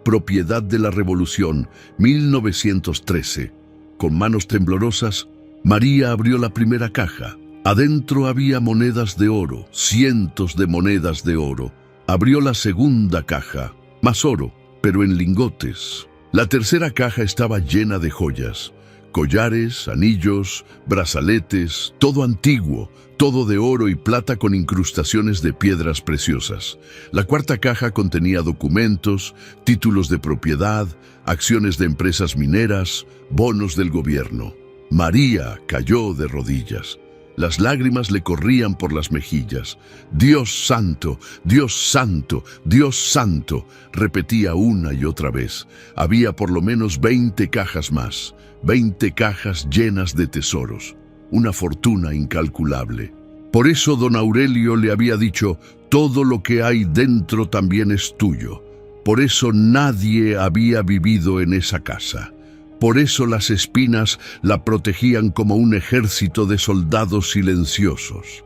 Propiedad de la Revolución, 1913. Con manos temblorosas, María abrió la primera caja. Adentro había monedas de oro, cientos de monedas de oro. Abrió la segunda caja, más oro, pero en lingotes. La tercera caja estaba llena de joyas. Collares, anillos, brazaletes, todo antiguo, todo de oro y plata con incrustaciones de piedras preciosas. La cuarta caja contenía documentos, títulos de propiedad, acciones de empresas mineras, bonos del gobierno. María cayó de rodillas. Las lágrimas le corrían por las mejillas. «Dios santo, Dios santo, Dios santo», repetía una y otra vez. Había por lo menos 20 cajas más, 20 cajas llenas de tesoros, una fortuna incalculable. Por eso don Aurelio le había dicho, todo lo que hay dentro también es tuyo. Por eso nadie había vivido en esa casa. Por eso las espinas la protegían como un ejército de soldados silenciosos.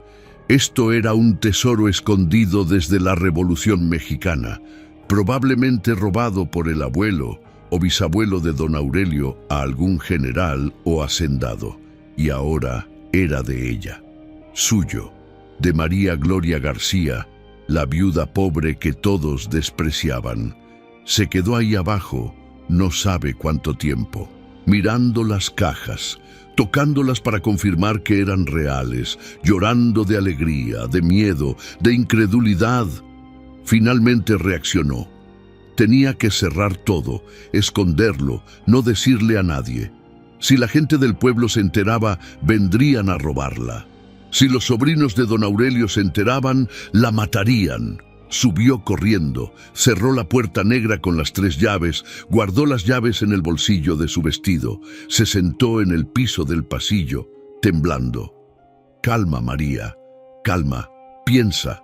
Esto era un tesoro escondido desde la Revolución Mexicana, probablemente robado por el abuelo o bisabuelo de don Aurelio a algún general o hacendado, y ahora era de ella, suyo, de María Gloria García, la viuda pobre que todos despreciaban. Se quedó ahí abajo, no sabe cuánto tiempo, mirando las cajas, tocándolas para confirmar que eran reales, llorando de alegría, de miedo, de incredulidad. Finalmente reaccionó. Tenía que cerrar todo, esconderlo, no decirle a nadie. Si la gente del pueblo se enteraba, vendrían a robarla. Si los sobrinos de don Aurelio se enteraban, la matarían. Subió corriendo, cerró la puerta negra con las 3 llaves, guardó las llaves en el bolsillo de su vestido, se sentó en el piso del pasillo, temblando. «Calma, María, calma, piensa.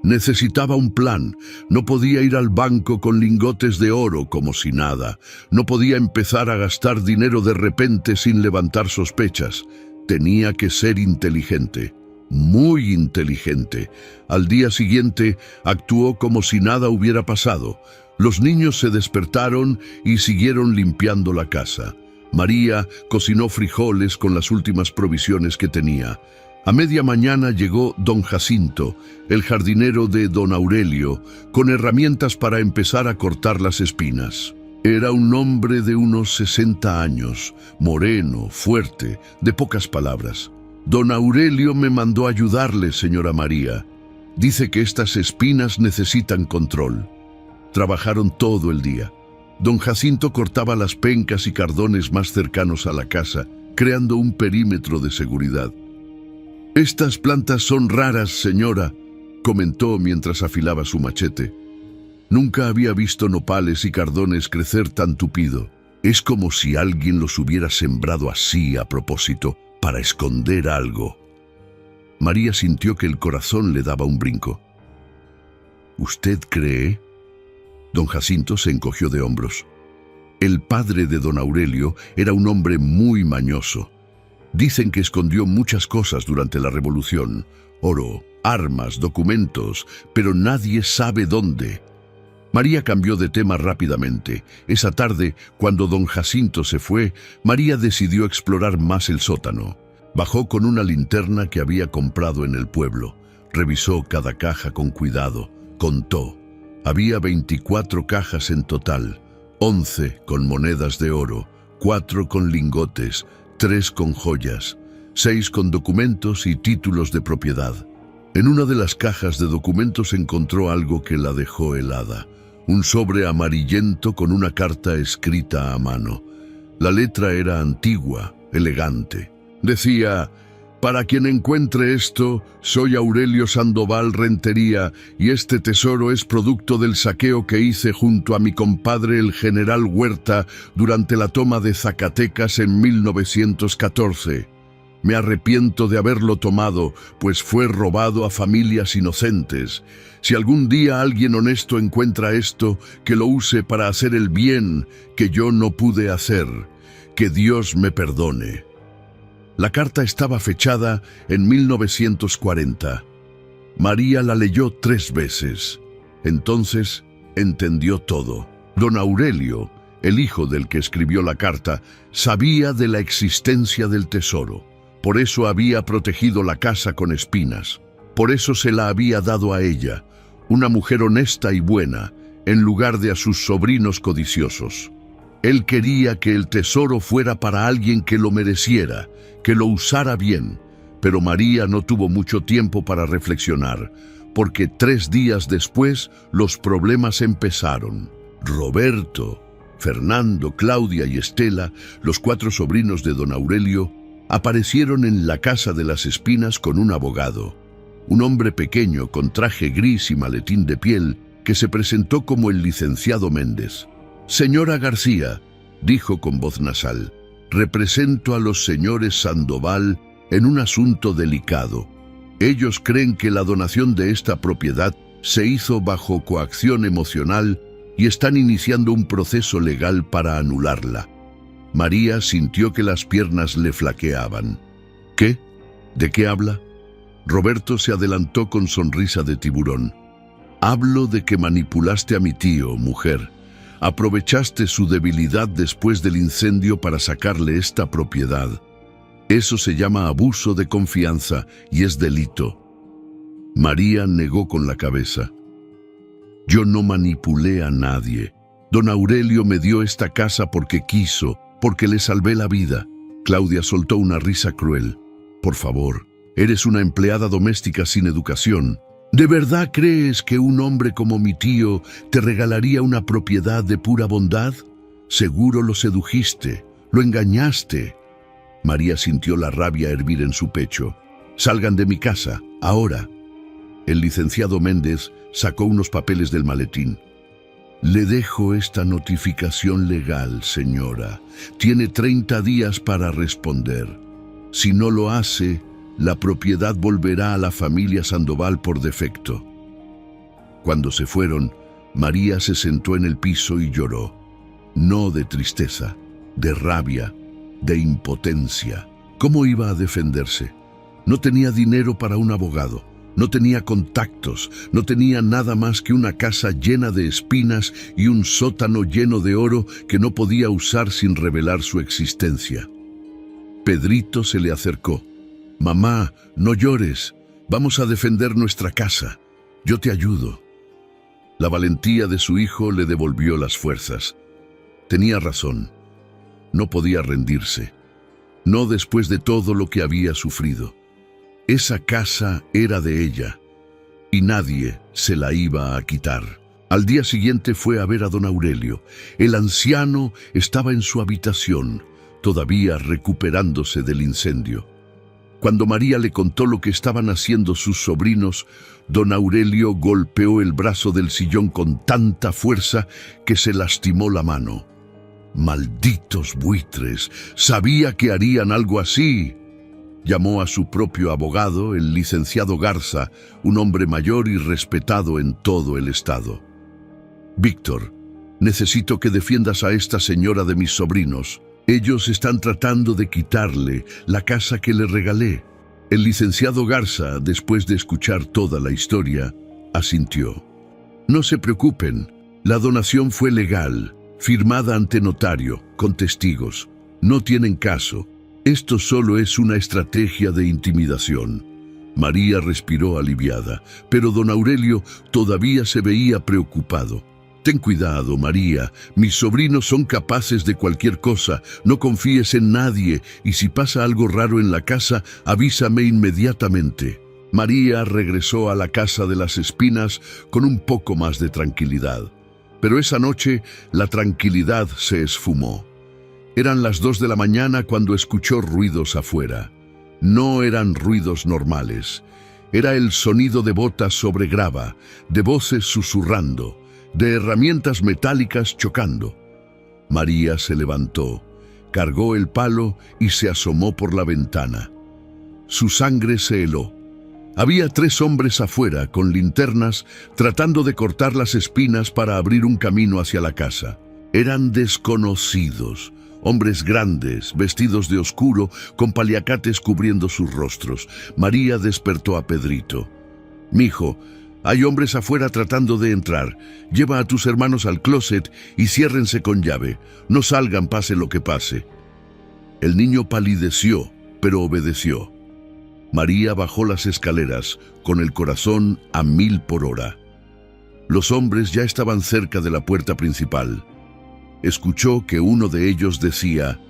Necesitaba un plan. No podía ir al banco con lingotes de oro como si nada. No podía empezar a gastar dinero de repente sin levantar sospechas. Tenía que ser inteligente. Muy inteligente. Al día siguiente actuó como si nada hubiera pasado. Los niños se despertaron y siguieron limpiando la casa. María cocinó frijoles con las últimas provisiones que tenía. A media mañana llegó don Jacinto, el jardinero de don Aurelio, con herramientas para empezar a cortar las espinas. Era un hombre de unos 60 años, moreno, fuerte, de pocas palabras. «Don Aurelio me mandó ayudarle, señora María. Dice que estas espinas necesitan control». Trabajaron todo el día. Don Jacinto cortaba las pencas y cardones más cercanos a la casa, creando un perímetro de seguridad. «Estas plantas son raras, señora», comentó mientras afilaba su machete. Nunca había visto nopales y cardones crecer tan tupido. Es como si alguien los hubiera sembrado así a propósito, para esconder algo. María sintió que el corazón le daba un brinco. «¿Usted cree?» Don Jacinto se encogió de hombros. El padre de don Aurelio era un hombre muy mañoso. Dicen que escondió muchas cosas durante la Revolución, oro, armas, documentos, pero nadie sabe dónde. María cambió de tema rápidamente. Esa tarde, cuando don Jacinto se fue, María decidió explorar más el sótano. Bajó con una linterna que había comprado en el pueblo. Revisó cada caja con cuidado. Contó. Había 24 cajas en total, 11 con monedas de oro, 4 con lingotes, 3 con joyas, 6 con documentos y títulos de propiedad. En una de las cajas de documentos encontró algo que la dejó helada. Un sobre amarillento con una carta escrita a mano. La letra era antigua, elegante. Decía: «Para quien encuentre esto, soy Aurelio Sandoval Rentería y este tesoro es producto del saqueo que hice junto a mi compadre el general Huerta durante la toma de Zacatecas en 1914. Me arrepiento de haberlo tomado, pues fue robado a familias inocentes. Si algún día alguien honesto encuentra esto, que lo use para hacer el bien que yo no pude hacer. Que Dios me perdone». La carta estaba fechada en 1940. María la leyó 3 veces. Entonces entendió todo. Don Aurelio, el hijo del que escribió la carta, sabía de la existencia del tesoro. Por eso había protegido la casa con espinas. Por eso se la había dado a ella, una mujer honesta y buena, en lugar de a sus sobrinos codiciosos. Él quería que el tesoro fuera para alguien que lo mereciera, que lo usara bien, pero María no tuvo mucho tiempo para reflexionar, porque 3 días después los problemas empezaron. Roberto, Fernando, Claudia y Estela, los 4 sobrinos de don Aurelio, aparecieron en la Casa de las Espinas con un abogado, un hombre pequeño con traje gris y maletín de piel que se presentó como el licenciado Méndez. «Señora García», dijo con voz nasal, «represento a los señores Sandoval en un asunto delicado. Ellos creen que la donación de esta propiedad se hizo bajo coacción emocional y están iniciando un proceso legal para anularla». María sintió que las piernas le flaqueaban. «¿Qué? ¿De qué habla?» Roberto se adelantó con sonrisa de tiburón. «Hablo de que manipulaste a mi tío, mujer. Aprovechaste su debilidad después del incendio para sacarle esta propiedad. Eso se llama abuso de confianza y es delito». María negó con la cabeza. «Yo no manipulé a nadie. Don Aurelio me dio esta casa porque quiso, porque le salvé la vida». Claudia soltó una risa cruel. «Por favor, eres una empleada doméstica sin educación. ¿De verdad crees que un hombre como mi tío te regalaría una propiedad de pura bondad? Seguro lo sedujiste, lo engañaste». María sintió la rabia hervir en su pecho. «Salgan de mi casa, ahora». El licenciado Méndez sacó unos papeles del maletín. «Le dejo esta notificación legal, señora. Tiene 30 días para responder. Si no lo hace, la propiedad volverá a la familia Sandoval por defecto». Cuando se fueron, María se sentó en el piso y lloró. No de tristeza, de rabia, de impotencia. ¿Cómo iba a defenderse? No tenía dinero para un abogado. No tenía contactos, no tenía nada más que una casa llena de espinas y un sótano lleno de oro que no podía usar sin revelar su existencia. Pedrito se le acercó. «Mamá, no llores. Vamos a defender nuestra casa. Yo te ayudo». La valentía de su hijo le devolvió las fuerzas. Tenía razón. No podía rendirse. No después de todo lo que había sufrido. Esa casa era de ella, y nadie se la iba a quitar. Al día siguiente fue a ver a don Aurelio. El anciano estaba en su habitación, todavía recuperándose del incendio. Cuando María le contó lo que estaban haciendo sus sobrinos, don Aurelio golpeó el brazo del sillón con tanta fuerza que se lastimó la mano. «Malditos buitres, sabía que harían algo así». Llamó a su propio abogado, el licenciado Garza, un hombre mayor y respetado en todo el estado. «Víctor, necesito que defiendas a esta señora de mis sobrinos. Ellos están tratando de quitarle la casa que le regalé». El licenciado Garza, después de escuchar toda la historia, asintió. «No se preocupen, La donación fue legal, firmada ante notario, con testigos. No tienen caso. Esto solo es una estrategia de intimidación. María respiró aliviada, pero don Aurelio todavía se veía preocupado. Ten cuidado, María, mis sobrinos son capaces de cualquier cosa, no confíes en nadie y si pasa algo raro en la casa, avísame inmediatamente. María regresó a la casa de las Espinas con un poco más de tranquilidad. Pero esa noche la tranquilidad se esfumó. Eran las 2 de la mañana cuando escuchó ruidos afuera. No eran ruidos normales. Era el sonido de botas sobre grava, de voces susurrando, de herramientas metálicas chocando. María se levantó, cargó el palo y se asomó por la ventana. Su sangre se heló. Había 3 hombres afuera con linternas tratando de cortar las espinas para abrir un camino hacia la casa. Eran desconocidos, hombres grandes, vestidos de oscuro, con paliacates cubriendo sus rostros. María despertó a Pedrito. «Mijo, hay hombres afuera tratando de entrar. Lleva a tus hermanos al closet y ciérrense con llave. No salgan pase lo que pase». El niño palideció, pero obedeció. María bajó las escaleras, con el corazón a 1000 por hora. Los hombres ya estaban cerca de la puerta principal. Escuchó que uno de ellos decía: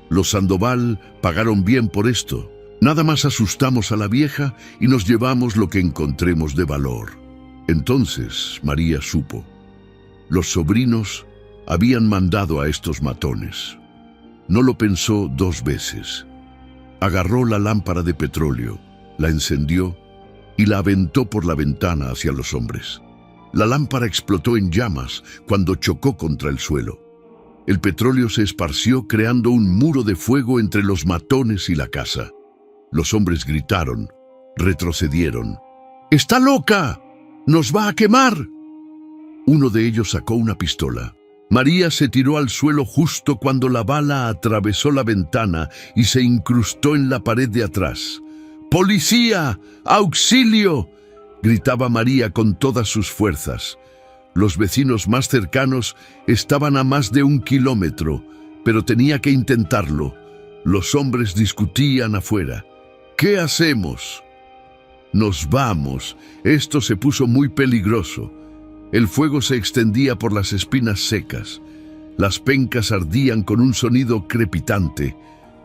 «Los Sandoval pagaron bien por esto. Nada más asustamos a la vieja y nos llevamos lo que encontremos de valor». Entonces María supo. Los sobrinos habían mandado a estos matones. No lo pensó 2 veces. Agarró la lámpara de petróleo, la encendió y la aventó por la ventana hacia los hombres. La lámpara explotó en llamas cuando chocó contra el suelo. El petróleo se esparció creando un muro de fuego entre los matones y la casa. Los hombres gritaron, retrocedieron. «¡Está loca! ¡Nos va a quemar!». Uno de ellos sacó una pistola. María se tiró al suelo justo cuando la bala atravesó la ventana y se incrustó en la pared de atrás. «¡Policía! ¡Auxilio!», gritaba María con todas sus fuerzas. Los vecinos más cercanos estaban a más de 1 kilómetro, pero tenía que intentarlo. Los hombres discutían afuera. «¿Qué hacemos?». «Nos vamos. Esto se puso muy peligroso». El fuego se extendía por las espinas secas. Las pencas ardían con un sonido crepitante.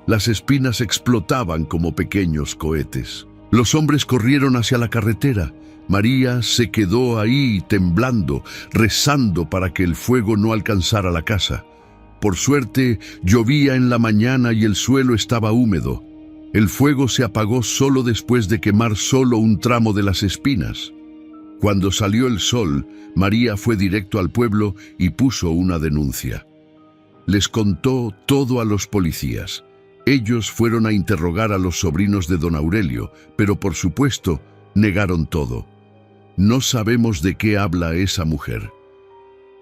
Las espinas explotaban como pequeños cohetes. Los hombres corrieron hacia la carretera. María se quedó ahí temblando, rezando para que el fuego no alcanzara la casa. Por suerte, llovía en la mañana y el suelo estaba húmedo. El fuego se apagó solo después de quemar solo un tramo de las espinas. Cuando salió el sol, María fue directo al pueblo y puso una denuncia. Les contó todo a los policías. Ellos fueron a interrogar a los sobrinos de don Aurelio, pero por supuesto negaron todo. No sabemos de qué habla esa mujer.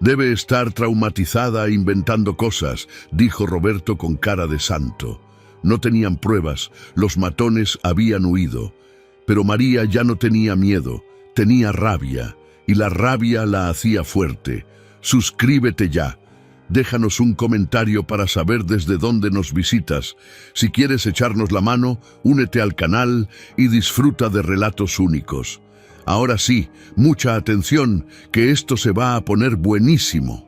«Debe estar traumatizada inventando cosas», dijo Roberto con cara de santo. No tenían pruebas, los matones habían huido. Pero María ya no tenía miedo. Tenía rabia, y la rabia la hacía fuerte. Suscríbete ya. Déjanos un comentario para saber desde dónde nos visitas. Si quieres echarnos la mano, únete al canal y disfruta de relatos únicos. Ahora sí, mucha atención, que esto se va a poner buenísimo.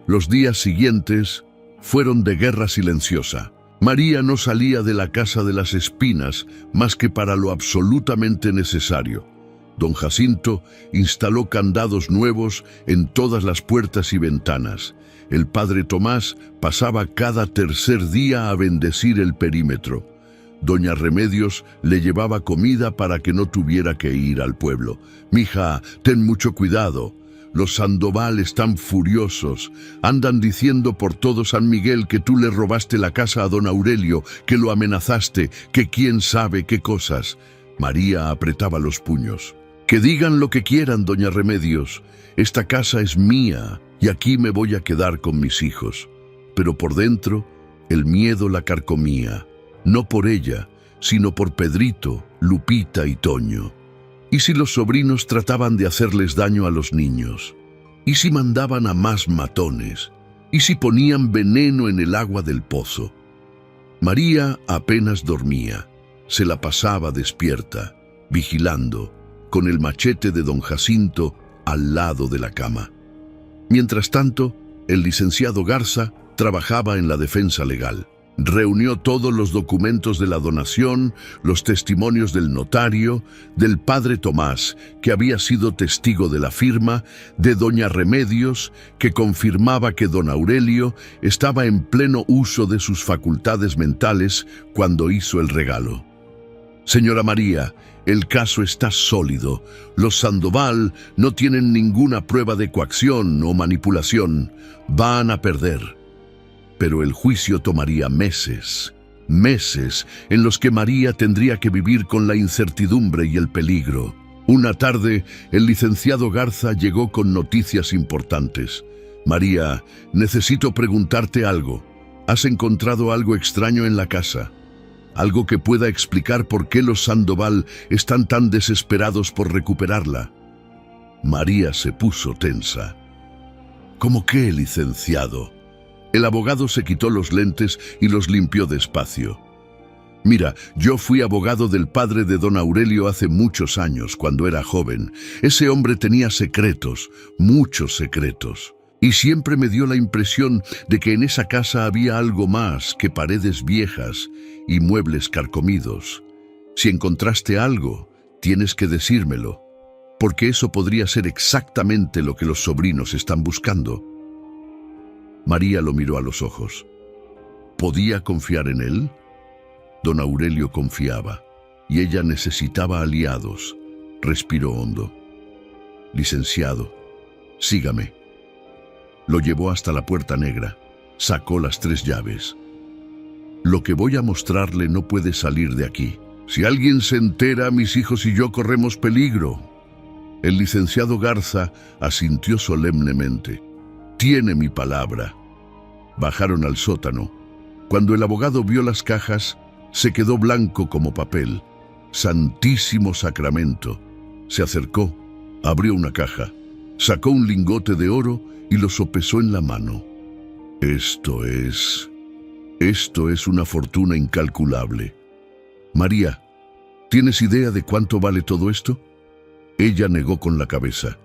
Los días siguientes fueron de guerra silenciosa. María no salía de la casa de las Espinas más que para lo absolutamente necesario. Don Jacinto instaló candados nuevos en todas las puertas y ventanas. El padre Tomás pasaba cada 3er día a bendecir el perímetro. Doña Remedios le llevaba comida para que no tuviera que ir al pueblo. «Mija, ten mucho cuidado. Los Sandoval están furiosos. Andan diciendo por todo San Miguel que tú le robaste la casa a don Aurelio, que lo amenazaste, que quién sabe qué cosas». María apretaba los puños. «Que digan lo que quieran, doña Remedios. Esta casa es mía y aquí me voy a quedar con mis hijos». Pero por dentro, el miedo la carcomía. No por ella, sino por Pedrito, Lupita y Toño. ¿Y si los sobrinos trataban de hacerles daño a los niños? ¿Y si mandaban a más matones? ¿Y si ponían veneno en el agua del pozo? María apenas dormía. Se la pasaba despierta, vigilando, con el machete de don Jacinto al lado de la cama. Mientras tanto, el licenciado Garza trabajaba en la defensa legal. Reunió todos los documentos de la donación, los testimonios del notario, del padre Tomás, que había sido testigo de la firma, de doña Remedios, que confirmaba que don Aurelio estaba en pleno uso de sus facultades mentales cuando hizo el regalo. Señora María, el caso está sólido. Los Sandoval no tienen ninguna prueba de coacción o manipulación. Van a perder. Pero el juicio tomaría meses en los que María tendría que vivir con la incertidumbre y el peligro. Una tarde, el licenciado Garza llegó con noticias importantes. María, necesito preguntarte algo. ¿Has encontrado algo extraño en la casa? Algo que pueda explicar por qué los Sandoval están tan desesperados por recuperarla. María se puso tensa. ¿Cómo qué, licenciado? El abogado se quitó los lentes y los limpió despacio. Mira, yo fui abogado del padre de don Aurelio hace muchos años, cuando era joven. Ese hombre tenía secretos, muchos secretos. Y siempre me dio la impresión de que en esa casa había algo más que paredes viejas y muebles carcomidos. Si encontraste algo, tienes que decírmelo, porque eso podría ser exactamente lo que los sobrinos están buscando. María lo miró a los ojos. ¿Podía confiar en él? Don Aurelio confiaba, y ella necesitaba aliados. Respiró hondo. Licenciado, sígame. Lo llevó hasta la puerta negra. Sacó las 3 llaves. Lo que voy a mostrarle no puede salir de aquí. Si alguien se entera, mis hijos y yo corremos peligro. El licenciado Garza asintió solemnemente. Tiene mi palabra. Bajaron al sótano. Cuando el abogado vio las cajas, se quedó blanco como papel. Santísimo Sacramento. Se acercó, abrió una caja, sacó un lingote de oro y lo sopesó en la mano. Esto es una fortuna incalculable. María, ¿tienes idea de cuánto vale todo esto? Ella negó con la cabeza.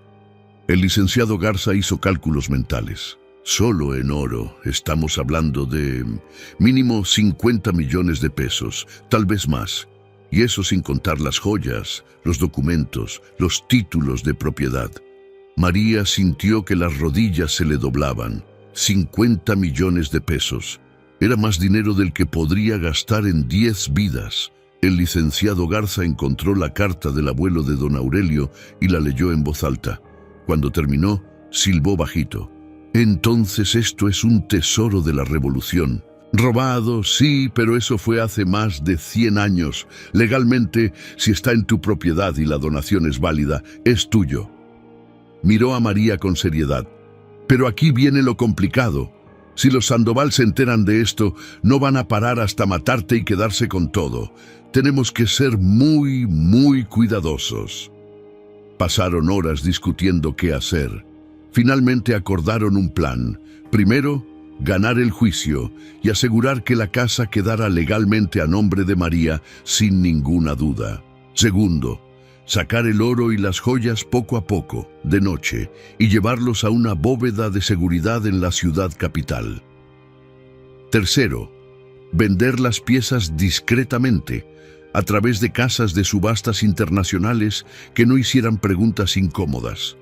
El licenciado Garza hizo cálculos mentales. Solo en oro estamos hablando de mínimo 50 millones de pesos, tal vez más. Y eso sin contar las joyas, los documentos, los títulos de propiedad. María sintió que las rodillas se le doblaban. 50 millones de pesos. Era más dinero del que podría gastar en 10 vidas. El licenciado Garza encontró la carta del abuelo de don Aurelio y la leyó en voz alta. Cuando terminó, silbó bajito. Entonces esto es un tesoro de la revolución. Robado, sí, pero eso fue hace más de 100 años. Legalmente, si está en tu propiedad y la donación es válida, es tuyo. Miró a María con seriedad. Pero aquí viene lo complicado. Si los Sandoval se enteran de esto, no van a parar hasta matarte y quedarse con todo. Tenemos que ser muy, muy cuidadosos. Pasaron horas discutiendo qué hacer. Finalmente acordaron un plan. Primero, ganar el juicio y asegurar que la casa quedara legalmente a nombre de María sin ninguna duda. Segundo, sacar el oro y las joyas poco a poco, de noche, y llevarlos a una bóveda de seguridad en la ciudad capital. Tercero, vender las piezas discretamente, a través de casas de subastas internacionales que no hicieran preguntas incómodas.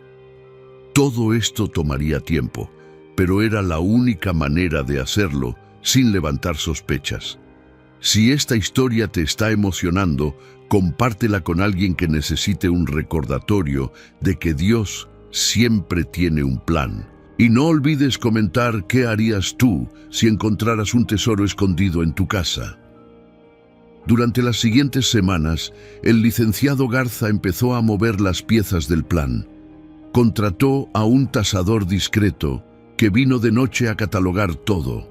Todo esto tomaría tiempo, pero era la única manera de hacerlo sin levantar sospechas. Si esta historia te está emocionando, compártela con alguien que necesite un recordatorio de que Dios siempre tiene un plan. Y no olvides comentar qué harías tú si encontraras un tesoro escondido en tu casa. Durante las siguientes semanas, el licenciado Garza empezó a mover las piezas del plan. Contrató a un tasador discreto que vino de noche a catalogar todo.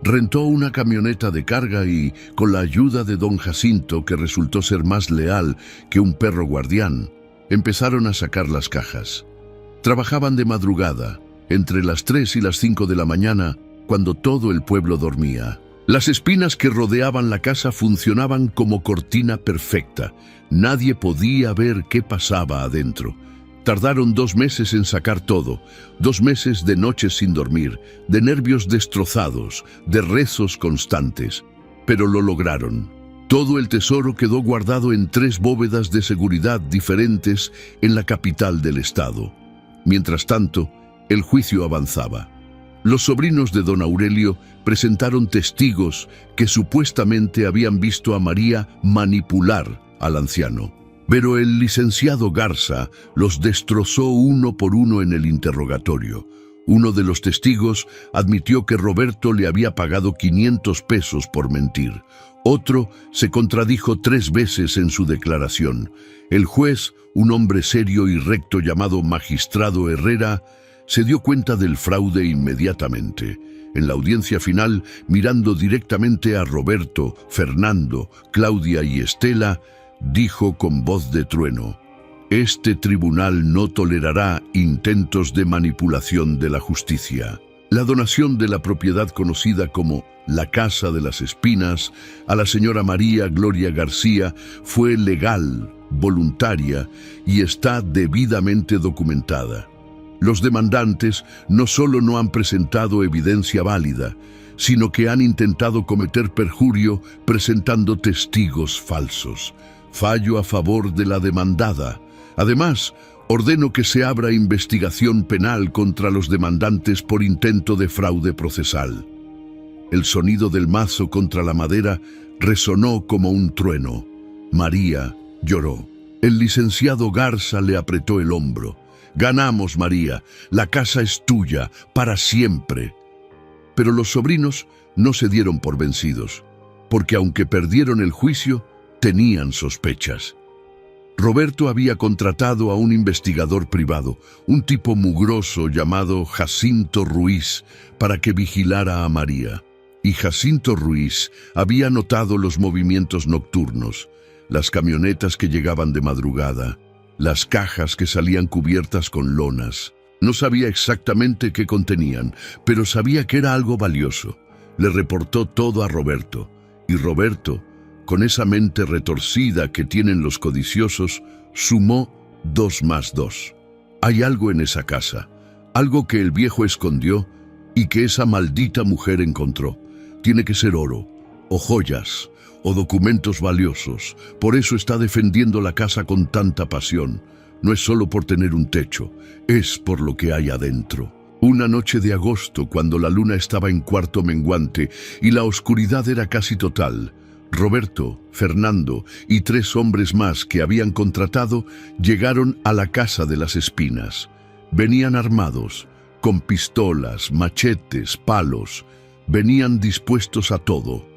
Rentó una camioneta de carga y, con la ayuda de don Jacinto, que resultó ser más leal que un perro guardián, empezaron a sacar las cajas. Trabajaban de madrugada, entre las 3 y las 5 de la mañana, cuando todo el pueblo dormía. Las espinas que rodeaban la casa funcionaban como cortina perfecta. Nadie podía ver qué pasaba adentro. Tardaron 2 meses en sacar todo, 2 meses de noches sin dormir, de nervios destrozados, de rezos constantes. Pero lo lograron. Todo el tesoro quedó guardado en 3 bóvedas de seguridad diferentes en la capital del estado. Mientras tanto, el juicio avanzaba. Los sobrinos de don Aurelio presentaron testigos que supuestamente habían visto a María manipular al anciano. Pero el licenciado Garza los destrozó uno por uno en el interrogatorio. Uno de los testigos admitió que Roberto le había pagado 500 pesos por mentir. Otro se contradijo 3 veces en su declaración. El juez, un hombre serio y recto llamado Magistrado Herrera, se dio cuenta del fraude inmediatamente. En la audiencia final, mirando directamente a Roberto, Fernando, Claudia y Estela, dijo con voz de trueno: «Este tribunal no tolerará intentos de manipulación de la justicia». La donación de la propiedad conocida como la Casa de las Espinas a la señora María Gloria García fue legal, voluntaria y está debidamente documentada. Los demandantes no solo no han presentado evidencia válida, sino que han intentado cometer perjurio presentando testigos falsos. Fallo a favor de la demandada. Además, ordeno que se abra investigación penal contra los demandantes por intento de fraude procesal. El sonido del mazo contra la madera resonó como un trueno. María lloró. El licenciado Garza le apretó el hombro. «Ganamos, María. La casa es tuya, para siempre». Pero los sobrinos no se dieron por vencidos, porque aunque perdieron el juicio, tenían sospechas. Roberto había contratado a un investigador privado, un tipo mugroso llamado Jacinto Ruiz, para que vigilara a María. Y Jacinto Ruiz había notado los movimientos nocturnos, las camionetas que llegaban de madrugada, las cajas que salían cubiertas con lonas. No sabía exactamente qué contenían, pero sabía que era algo valioso. Le reportó todo a Roberto, y Roberto, con esa mente retorcida que tienen los codiciosos, sumó 2 más 2. Hay algo en esa casa, algo que el viejo escondió y que esa maldita mujer encontró. Tiene que ser oro, o joyas, o documentos valiosos. Por eso está defendiendo la casa con tanta pasión. No es solo por tener un techo, es por lo que hay adentro. Una noche de agosto, cuando la luna estaba en cuarto menguante y la oscuridad era casi total, Roberto, Fernando y 3 hombres más que habían contratado llegaron a la Casa de las Espinas. Venían armados, con pistolas, machetes, palos. Venían dispuestos a todo.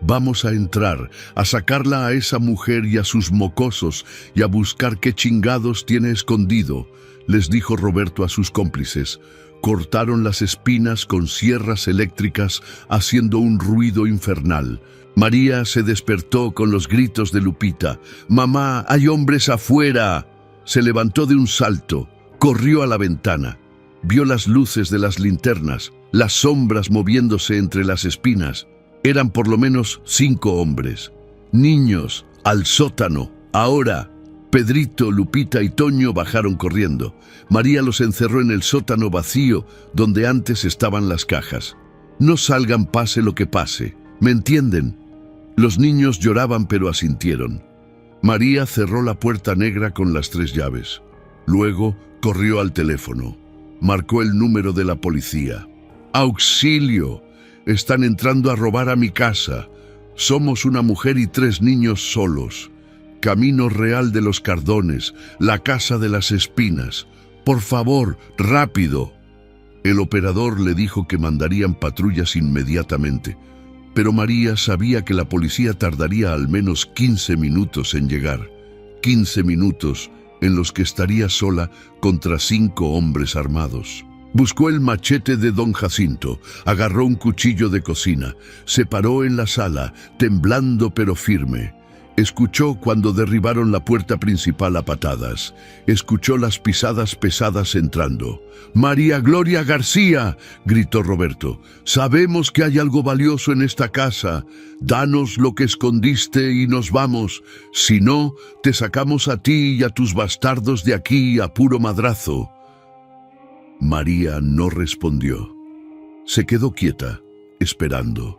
«Vamos a entrar, a sacarla a esa mujer y a sus mocosos y a buscar qué chingados tiene escondido», les dijo Roberto a sus cómplices. Cortaron las espinas con sierras eléctricas, haciendo un ruido infernal. María se despertó con los gritos de Lupita. «¡Mamá, hay hombres afuera!». Se levantó de un salto, corrió a la ventana. Vio las luces de las linternas, las sombras moviéndose entre las espinas. Eran por lo menos 5 hombres. «Niños, al sótano, ahora». Pedrito, Lupita y Toño bajaron corriendo. María los encerró en el sótano vacío donde antes estaban las cajas. «No salgan pase lo que pase, ¿me entienden?». Los niños lloraban pero asintieron. María cerró la puerta negra con las 3 llaves. Luego corrió al teléfono. Marcó el número de la policía. «¡Auxilio! Están entrando a robar a mi casa. Somos una mujer y 3 niños solos. Camino Real de los Cardones, la Casa de las Espinas. Por favor, rápido». El operador le dijo que mandarían patrullas inmediatamente, pero María sabía que la policía tardaría al menos 15 minutos en llegar. 15 minutos en los que estaría sola contra 5 hombres armados. Buscó el machete de don Jacinto, agarró un cuchillo de cocina, se paró en la sala, temblando pero firme. Escuchó cuando derribaron la puerta principal a patadas. Escuchó las pisadas pesadas entrando. «María Gloria García», gritó Roberto, «sabemos que hay algo valioso en esta casa. Danos lo que escondiste y nos vamos. Si no, te sacamos a ti y a tus bastardos de aquí a puro madrazo». María no respondió. Se quedó quieta, esperando.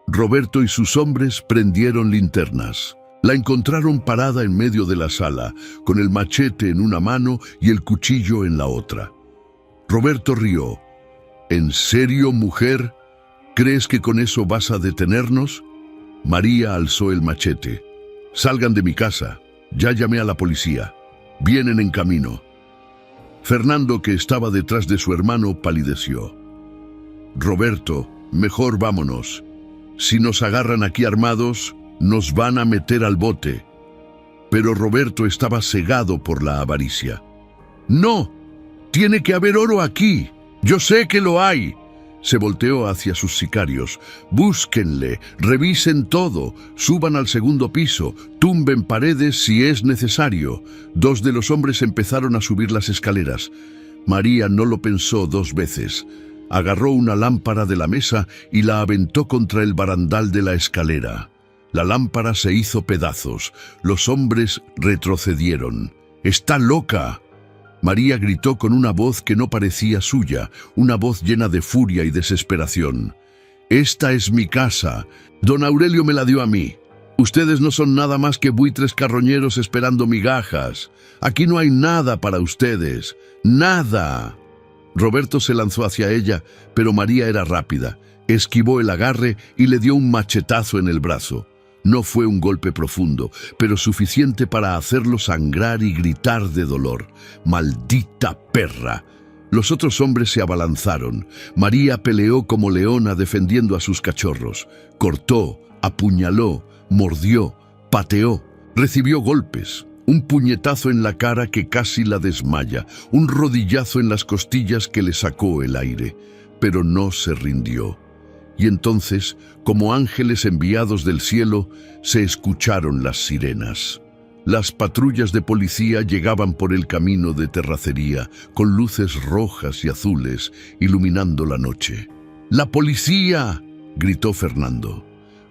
Roberto y sus hombres prendieron linternas. La encontraron parada en medio de la sala, con el machete en una mano y el cuchillo en la otra. Roberto rió. «¿En serio, mujer? ¿Crees que con eso vas a detenernos?» María alzó el machete. «Salgan de mi casa. Ya llamé a la policía. Vienen en camino». Fernando, que estaba detrás de su hermano, palideció. «Roberto, mejor vámonos. Si nos agarran aquí armados, nos van a meter al bote». Pero Roberto estaba cegado por la avaricia. «No, tiene que haber oro aquí. Yo sé que lo hay». Se volteó hacia sus sicarios. «Búsquenle, revisen todo, suban al segundo piso, tumben paredes si es necesario». Dos de los hombres empezaron a subir las escaleras. María no lo pensó dos veces. Agarró una lámpara de la mesa y la aventó contra el barandal de la escalera. La lámpara se hizo pedazos. Los hombres retrocedieron. «¡Está loca!». María gritó con una voz que no parecía suya, una voz llena de furia y desesperación. «Esta es mi casa. Don Aurelio me la dio a mí. Ustedes no son nada más que buitres carroñeros esperando migajas. Aquí no hay nada para ustedes. ¡Nada!». Roberto se lanzó hacia ella, pero María era rápida. Esquivó el agarre y le dio un machetazo en el brazo. No fue un golpe profundo, pero suficiente para hacerlo sangrar y gritar de dolor. «¡Maldita perra!». Los otros hombres se abalanzaron. María peleó como leona defendiendo a sus cachorros. Cortó, apuñaló, mordió, pateó, recibió golpes. Un puñetazo en la cara que casi la desmaya, un rodillazo en las costillas que le sacó el aire, pero no se rindió. Y entonces, como ángeles enviados del cielo, se escucharon las sirenas. Las patrullas de policía llegaban por el camino de terracería, con luces rojas y azules, iluminando la noche. «¡La policía!», gritó Fernando.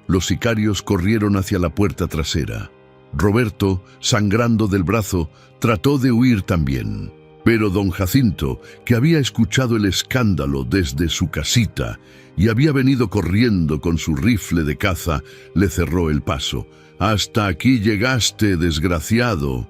Los sicarios corrieron hacia la puerta trasera. Roberto, sangrando del brazo, trató de huir también. Pero don Jacinto, que había escuchado el escándalo desde su casita y había venido corriendo con su rifle de caza, le cerró el paso. «¡Hasta aquí llegaste, desgraciado!».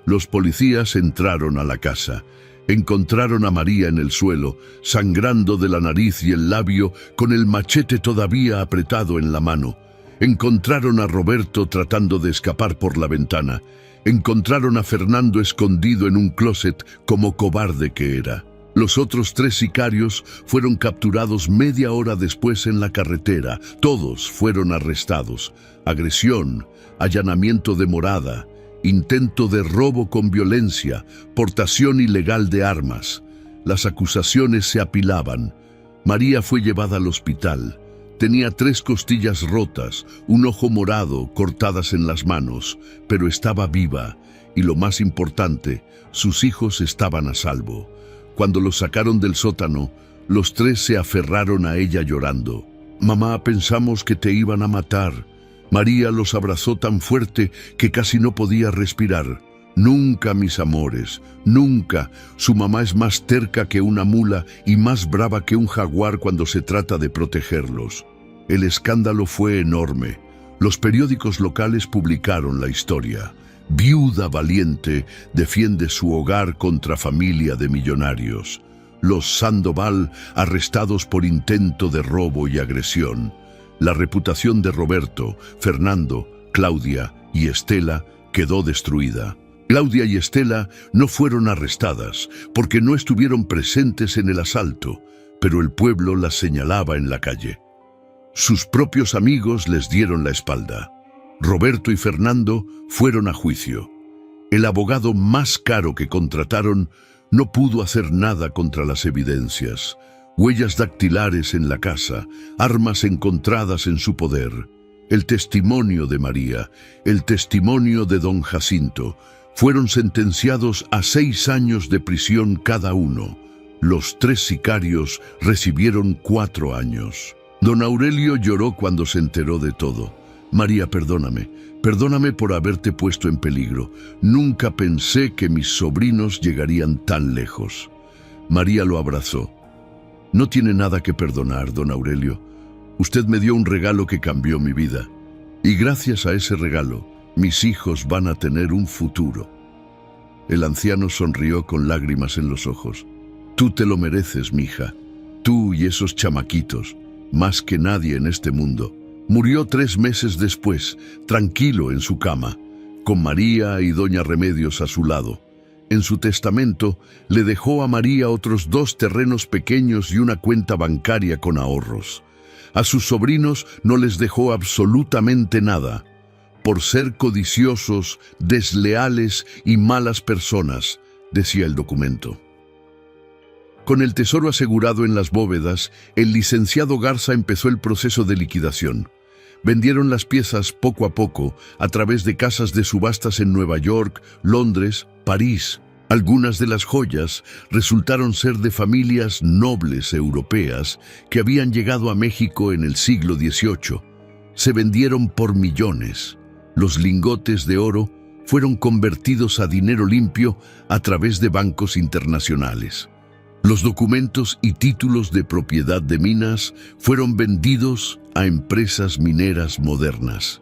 Los policías entraron a la casa. Encontraron a María en el suelo, sangrando de la nariz y el labio, con el machete todavía apretado en la mano. Encontraron a Roberto tratando de escapar por la ventana. Encontraron a Fernando escondido en un closet como cobarde que era. Los otros 3 sicarios fueron capturados media hora después en la carretera. Todos fueron arrestados. Agresión, allanamiento de morada, intento de robo con violencia, portación ilegal de armas. Las acusaciones se apilaban. María fue llevada al hospital. Tenía 3 costillas rotas, un ojo morado, cortadas en las manos, pero estaba viva y, lo más importante, sus hijos estaban a salvo. Cuando los sacaron del sótano, los 3 se aferraron a ella llorando. «Mamá, pensamos que te iban a matar». María los abrazó tan fuerte que casi no podía respirar. «Nunca, mis amores, nunca. Su mamá es más terca que una mula y más brava que un jaguar cuando se trata de protegerlos». El escándalo fue enorme. Los periódicos locales publicaron la historia. «Viuda valiente defiende su hogar contra familia de millonarios». Los Sandoval arrestados por intento de robo y agresión. La reputación de Roberto, Fernando, Claudia y Estela quedó destruida. Claudia y Estela no fueron arrestadas porque no estuvieron presentes en el asalto, pero el pueblo las señalaba en la calle. Sus propios amigos les dieron la espalda. Roberto y Fernando fueron a juicio. El abogado más caro que contrataron no pudo hacer nada contra las evidencias. Huellas dactilares en la casa, armas encontradas en su poder. el testimonio de María, el testimonio de don Jacinto. Fueron sentenciados a 6 años de prisión cada uno. Los 3 sicarios recibieron 4 años. Don Aurelio lloró cuando se enteró de todo. María, perdóname. Perdóname por haberte puesto en peligro. Nunca pensé que mis sobrinos llegarían tan lejos. María lo abrazó. No tiene nada que perdonar, don Aurelio. Usted me dio un regalo que cambió mi vida. Y gracias a ese regalo, mis hijos van a tener un futuro. El anciano sonrió con lágrimas en los ojos. Tú te lo mereces, mija. Tú y esos chamaquitos, más que nadie en este mundo. Murió 3 meses después, tranquilo en su cama, con María y doña Remedios a su lado. En su testamento le dejó a María otros 2 terrenos pequeños y una cuenta bancaria con ahorros. A sus sobrinos no les dejó absolutamente nada. Por ser codiciosos, desleales y malas personas, decía el documento. Con el tesoro asegurado en las bóvedas, el licenciado Garza empezó el proceso de liquidación. Vendieron las piezas poco a poco a través de casas de subastas en Nueva York, Londres, París. Algunas de las joyas resultaron ser de familias nobles europeas que habían llegado a México en el siglo XVIII. Se vendieron por millones. Los lingotes de oro fueron convertidos a dinero limpio a través de bancos internacionales. Los documentos y títulos de propiedad de minas fueron vendidos a empresas mineras modernas.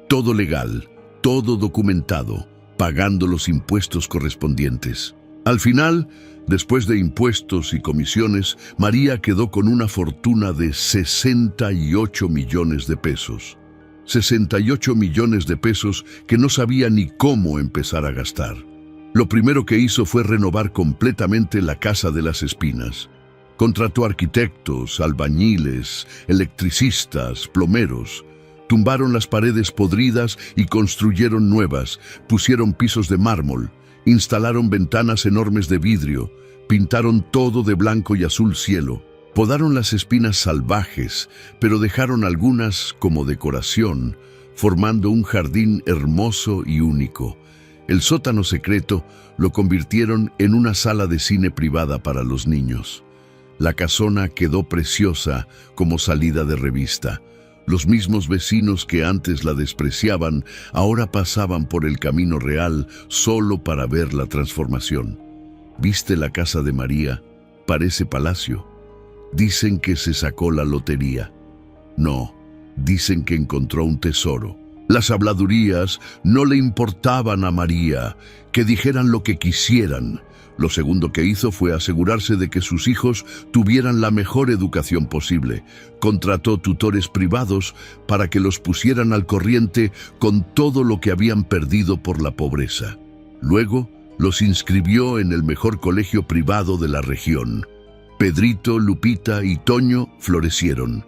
Todo legal, todo documentado, pagando los impuestos correspondientes. Al final, después de impuestos y comisiones, María quedó con una fortuna de 68 millones de pesos. 68 millones de pesos que no sabía ni cómo empezar a gastar. Lo primero que hizo fue renovar completamente la Casa de las Espinas. Contrató arquitectos, albañiles, electricistas, plomeros. Tumbaron las paredes podridas y construyeron nuevas, pusieron pisos de mármol, instalaron ventanas enormes de vidrio, pintaron todo de blanco y azul cielo. Podaron las espinas salvajes, pero dejaron algunas como decoración, formando un jardín hermoso y único. El sótano secreto lo convirtieron en una sala de cine privada para los niños. La casona quedó preciosa como salida de revista. Los mismos vecinos que antes la despreciaban, ahora pasaban por el camino real solo para ver la transformación. ¿Viste la casa de María? Parece palacio. Dicen que se sacó la lotería. No, dicen que encontró un tesoro. Las habladurías no le importaban a María, que dijeran lo que quisieran. Lo segundo que hizo fue asegurarse de que sus hijos tuvieran la mejor educación posible. Contrató tutores privados para que los pusieran al corriente con todo lo que habían perdido por la pobreza. Luego, los inscribió en el mejor colegio privado de la región. Pedrito, Lupita y Toño florecieron.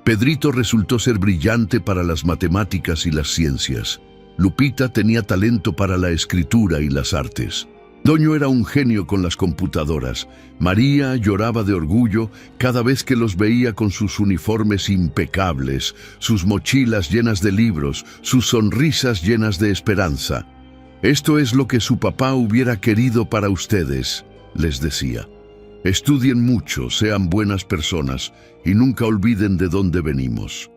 Pedrito resultó ser brillante para las matemáticas y las ciencias. Lupita tenía talento para la escritura y las artes. Toño era un genio con las computadoras. María lloraba de orgullo cada vez que los veía con sus uniformes impecables, sus mochilas llenas de libros, sus sonrisas llenas de esperanza. «Esto es lo que su papá hubiera querido para ustedes», les decía. «Estudien mucho, sean buenas personas y nunca olviden de dónde venimos».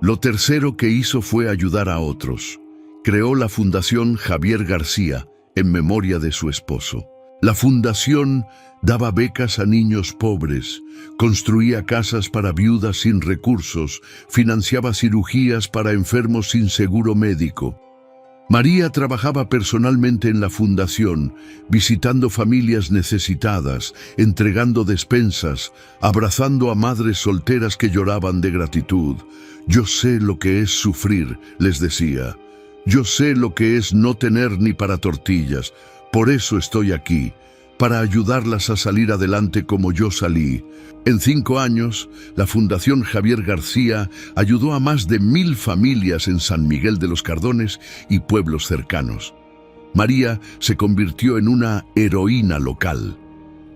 Lo tercero que hizo fue ayudar a otros. Creó la Fundación Javier García, en memoria de su esposo. La fundación daba becas a niños pobres, construía casas para viudas sin recursos, financiaba cirugías para enfermos sin seguro médico. María trabajaba personalmente en la fundación, visitando familias necesitadas, entregando despensas, abrazando a madres solteras que lloraban de gratitud. «Yo sé lo que es sufrir», les decía. «Yo sé lo que es no tener ni para tortillas. Por eso estoy aquí, para ayudarlas a salir adelante como yo salí». En 5 años, la Fundación Javier García ayudó a más de 1000 familias en San Miguel de los Cardones y pueblos cercanos. María se convirtió en una heroína local.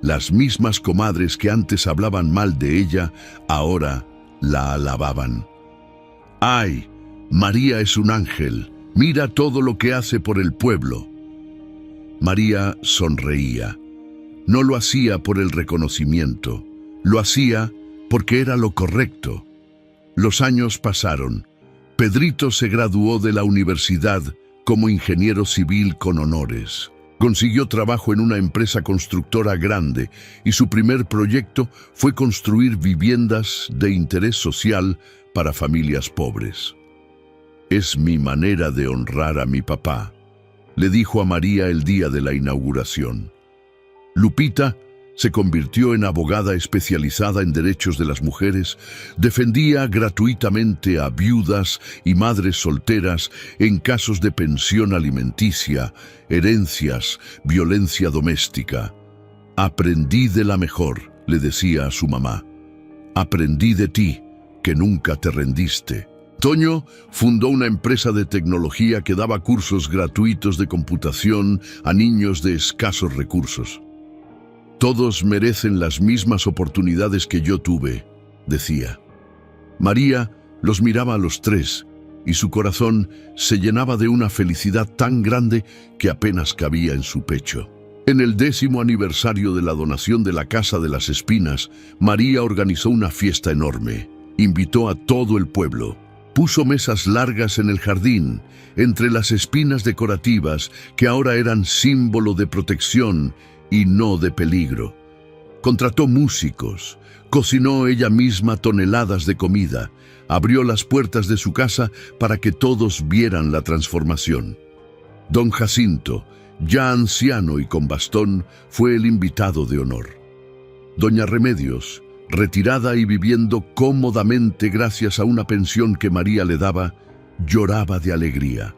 Las mismas comadres que antes hablaban mal de ella, ahora la alababan. «¡Ay! María es un ángel. Mira todo lo que hace por el pueblo. María sonreía. No lo hacía por el reconocimiento. Lo hacía porque era lo correcto. Los años pasaron. Pedrito se graduó de la universidad como ingeniero civil con honores. Consiguió trabajo en una empresa constructora grande y su primer proyecto fue construir viviendas de interés social para familias pobres. «Es mi manera de honrar a mi papá», le dijo a María el día de la inauguración. Lupita se convirtió en abogada especializada en derechos de las mujeres, defendía gratuitamente a viudas y madres solteras en casos de pensión alimenticia, herencias, violencia doméstica. «Aprendí de la mejor», le decía a su mamá. «Aprendí de ti, que nunca te rendiste». Toño fundó una empresa de tecnología que daba cursos gratuitos de computación a niños de escasos recursos. «Todos merecen las mismas oportunidades que yo tuve», decía. María los miraba a los tres y su corazón se llenaba de una felicidad tan grande que apenas cabía en su pecho. En el 10º aniversario de la donación de la Casa de las Espinas, María organizó una fiesta enorme. Invitó a todo el pueblo. Puso mesas largas en el jardín, entre las espinas decorativas que ahora eran símbolo de protección y no de peligro. Contrató músicos, cocinó ella misma toneladas de comida, abrió las puertas de su casa para que todos vieran la transformación. Don Jacinto, ya anciano y con bastón, fue el invitado de honor. Doña Remedios, retirada y viviendo cómodamente gracias a una pensión que María le daba, lloraba de alegría.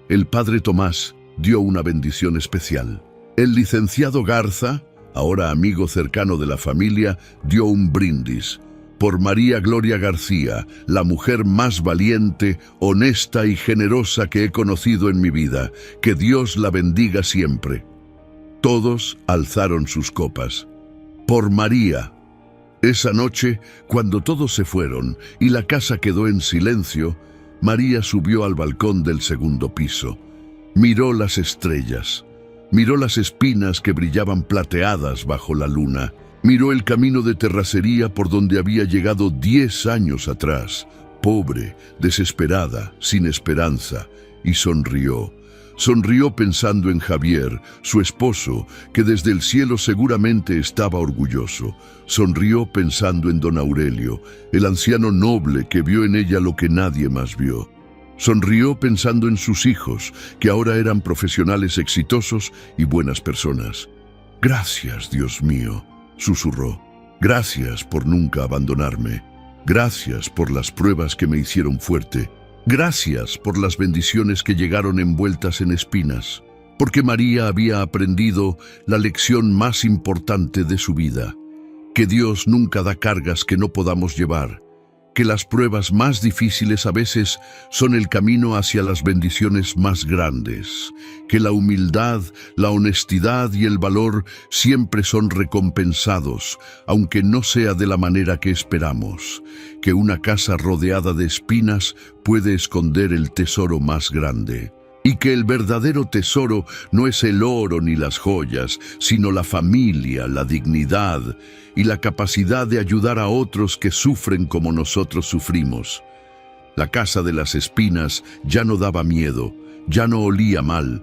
El padre Tomás dio una bendición especial. El licenciado Garza, ahora amigo cercano de la familia, dio un brindis por María Gloria García, la mujer más valiente, honesta y generosa que he conocido en mi vida. Que Dios la bendiga siempre. Todos alzaron sus copas. Por María. Esa noche, cuando todos se fueron y la casa quedó en silencio, María subió al balcón del segundo piso. Miró las estrellas. Miró las espinas que brillaban plateadas bajo la luna. Miró el camino de terracería por donde había llegado 10 años atrás, pobre, desesperada, sin esperanza, y sonrió. Sonrió pensando en Javier, su esposo, que desde el cielo seguramente estaba orgulloso. Sonrió pensando en don Aurelio, el anciano noble que vio en ella lo que nadie más vio. Sonrió pensando en sus hijos, que ahora eran profesionales exitosos y buenas personas. «Gracias, Dios mío», susurró. «Gracias por nunca abandonarme. Gracias por las pruebas que me hicieron fuerte. Gracias por las bendiciones que llegaron envueltas en espinas». Porque María había aprendido la lección más importante de su vida: que Dios nunca da cargas que no podamos llevar, que las pruebas más difíciles a veces son el camino hacia las bendiciones más grandes, que la humildad, la honestidad y el valor siempre son recompensados, aunque no sea de la manera que esperamos, que una casa rodeada de espinas puede esconder el tesoro más grande. Y que el verdadero tesoro no es el oro ni las joyas, sino la familia, la dignidad y la capacidad de ayudar a otros que sufren como nosotros sufrimos. La Casa de las Espinas ya no daba miedo, ya no olía mal,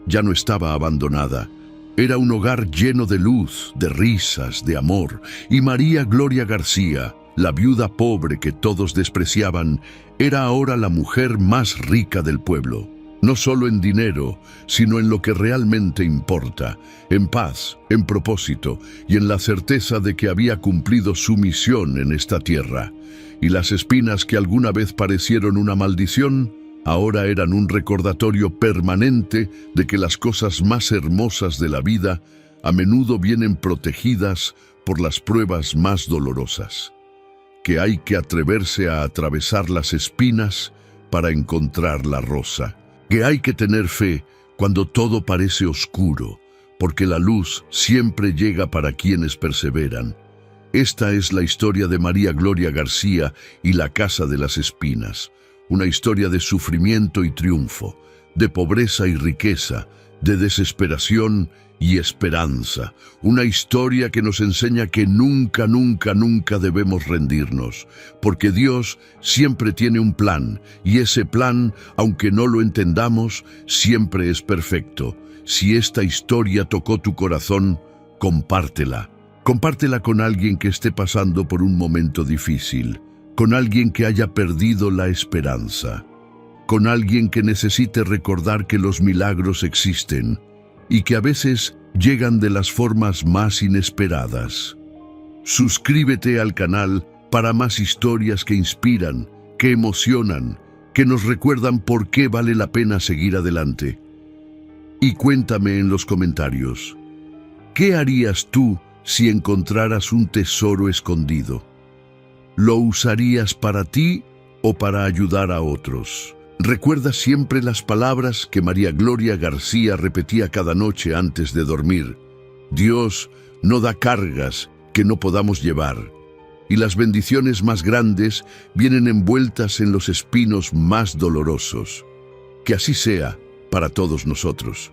ya no estaba abandonada. Era un hogar lleno de luz, de risas, de amor. Y María Gloria García, la viuda pobre que todos despreciaban, era ahora la mujer más rica del pueblo. No solo en dinero, sino en lo que realmente importa, en paz, en propósito y en la certeza de que había cumplido su misión en esta tierra. Y las espinas que alguna vez parecieron una maldición, ahora eran un recordatorio permanente de que las cosas más hermosas de la vida a menudo vienen protegidas por las pruebas más dolorosas. Que hay que atreverse a atravesar las espinas para encontrar la rosa. Que hay que tener fe cuando todo parece oscuro, porque la luz siempre llega para quienes perseveran. Esta es la historia de María Gloria García y la Casa de las Espinas, una historia de sufrimiento y triunfo, de pobreza y riqueza, de desesperación y esperanza. Una historia que nos enseña que nunca, nunca, nunca debemos rendirnos, porque Dios siempre tiene un plan, y ese plan, aunque no lo entendamos, siempre es perfecto. Si esta historia tocó tu corazón, compártela. Compártela con alguien que esté pasando por un momento difícil, con alguien que haya perdido la esperanza, con alguien que necesite recordar que los milagros existen y que a veces llegan de las formas más inesperadas. Suscríbete al canal para más historias que inspiran, que emocionan, que nos recuerdan por qué vale la pena seguir adelante. Y cuéntame en los comentarios, ¿qué harías tú si encontraras un tesoro escondido? ¿Lo usarías para ti o para ayudar a otros? Recuerda siempre las palabras que María Gloria García repetía cada noche antes de dormir. Dios no da cargas que no podamos llevar, y las bendiciones más grandes vienen envueltas en los espinos más dolorosos. Que así sea para todos nosotros.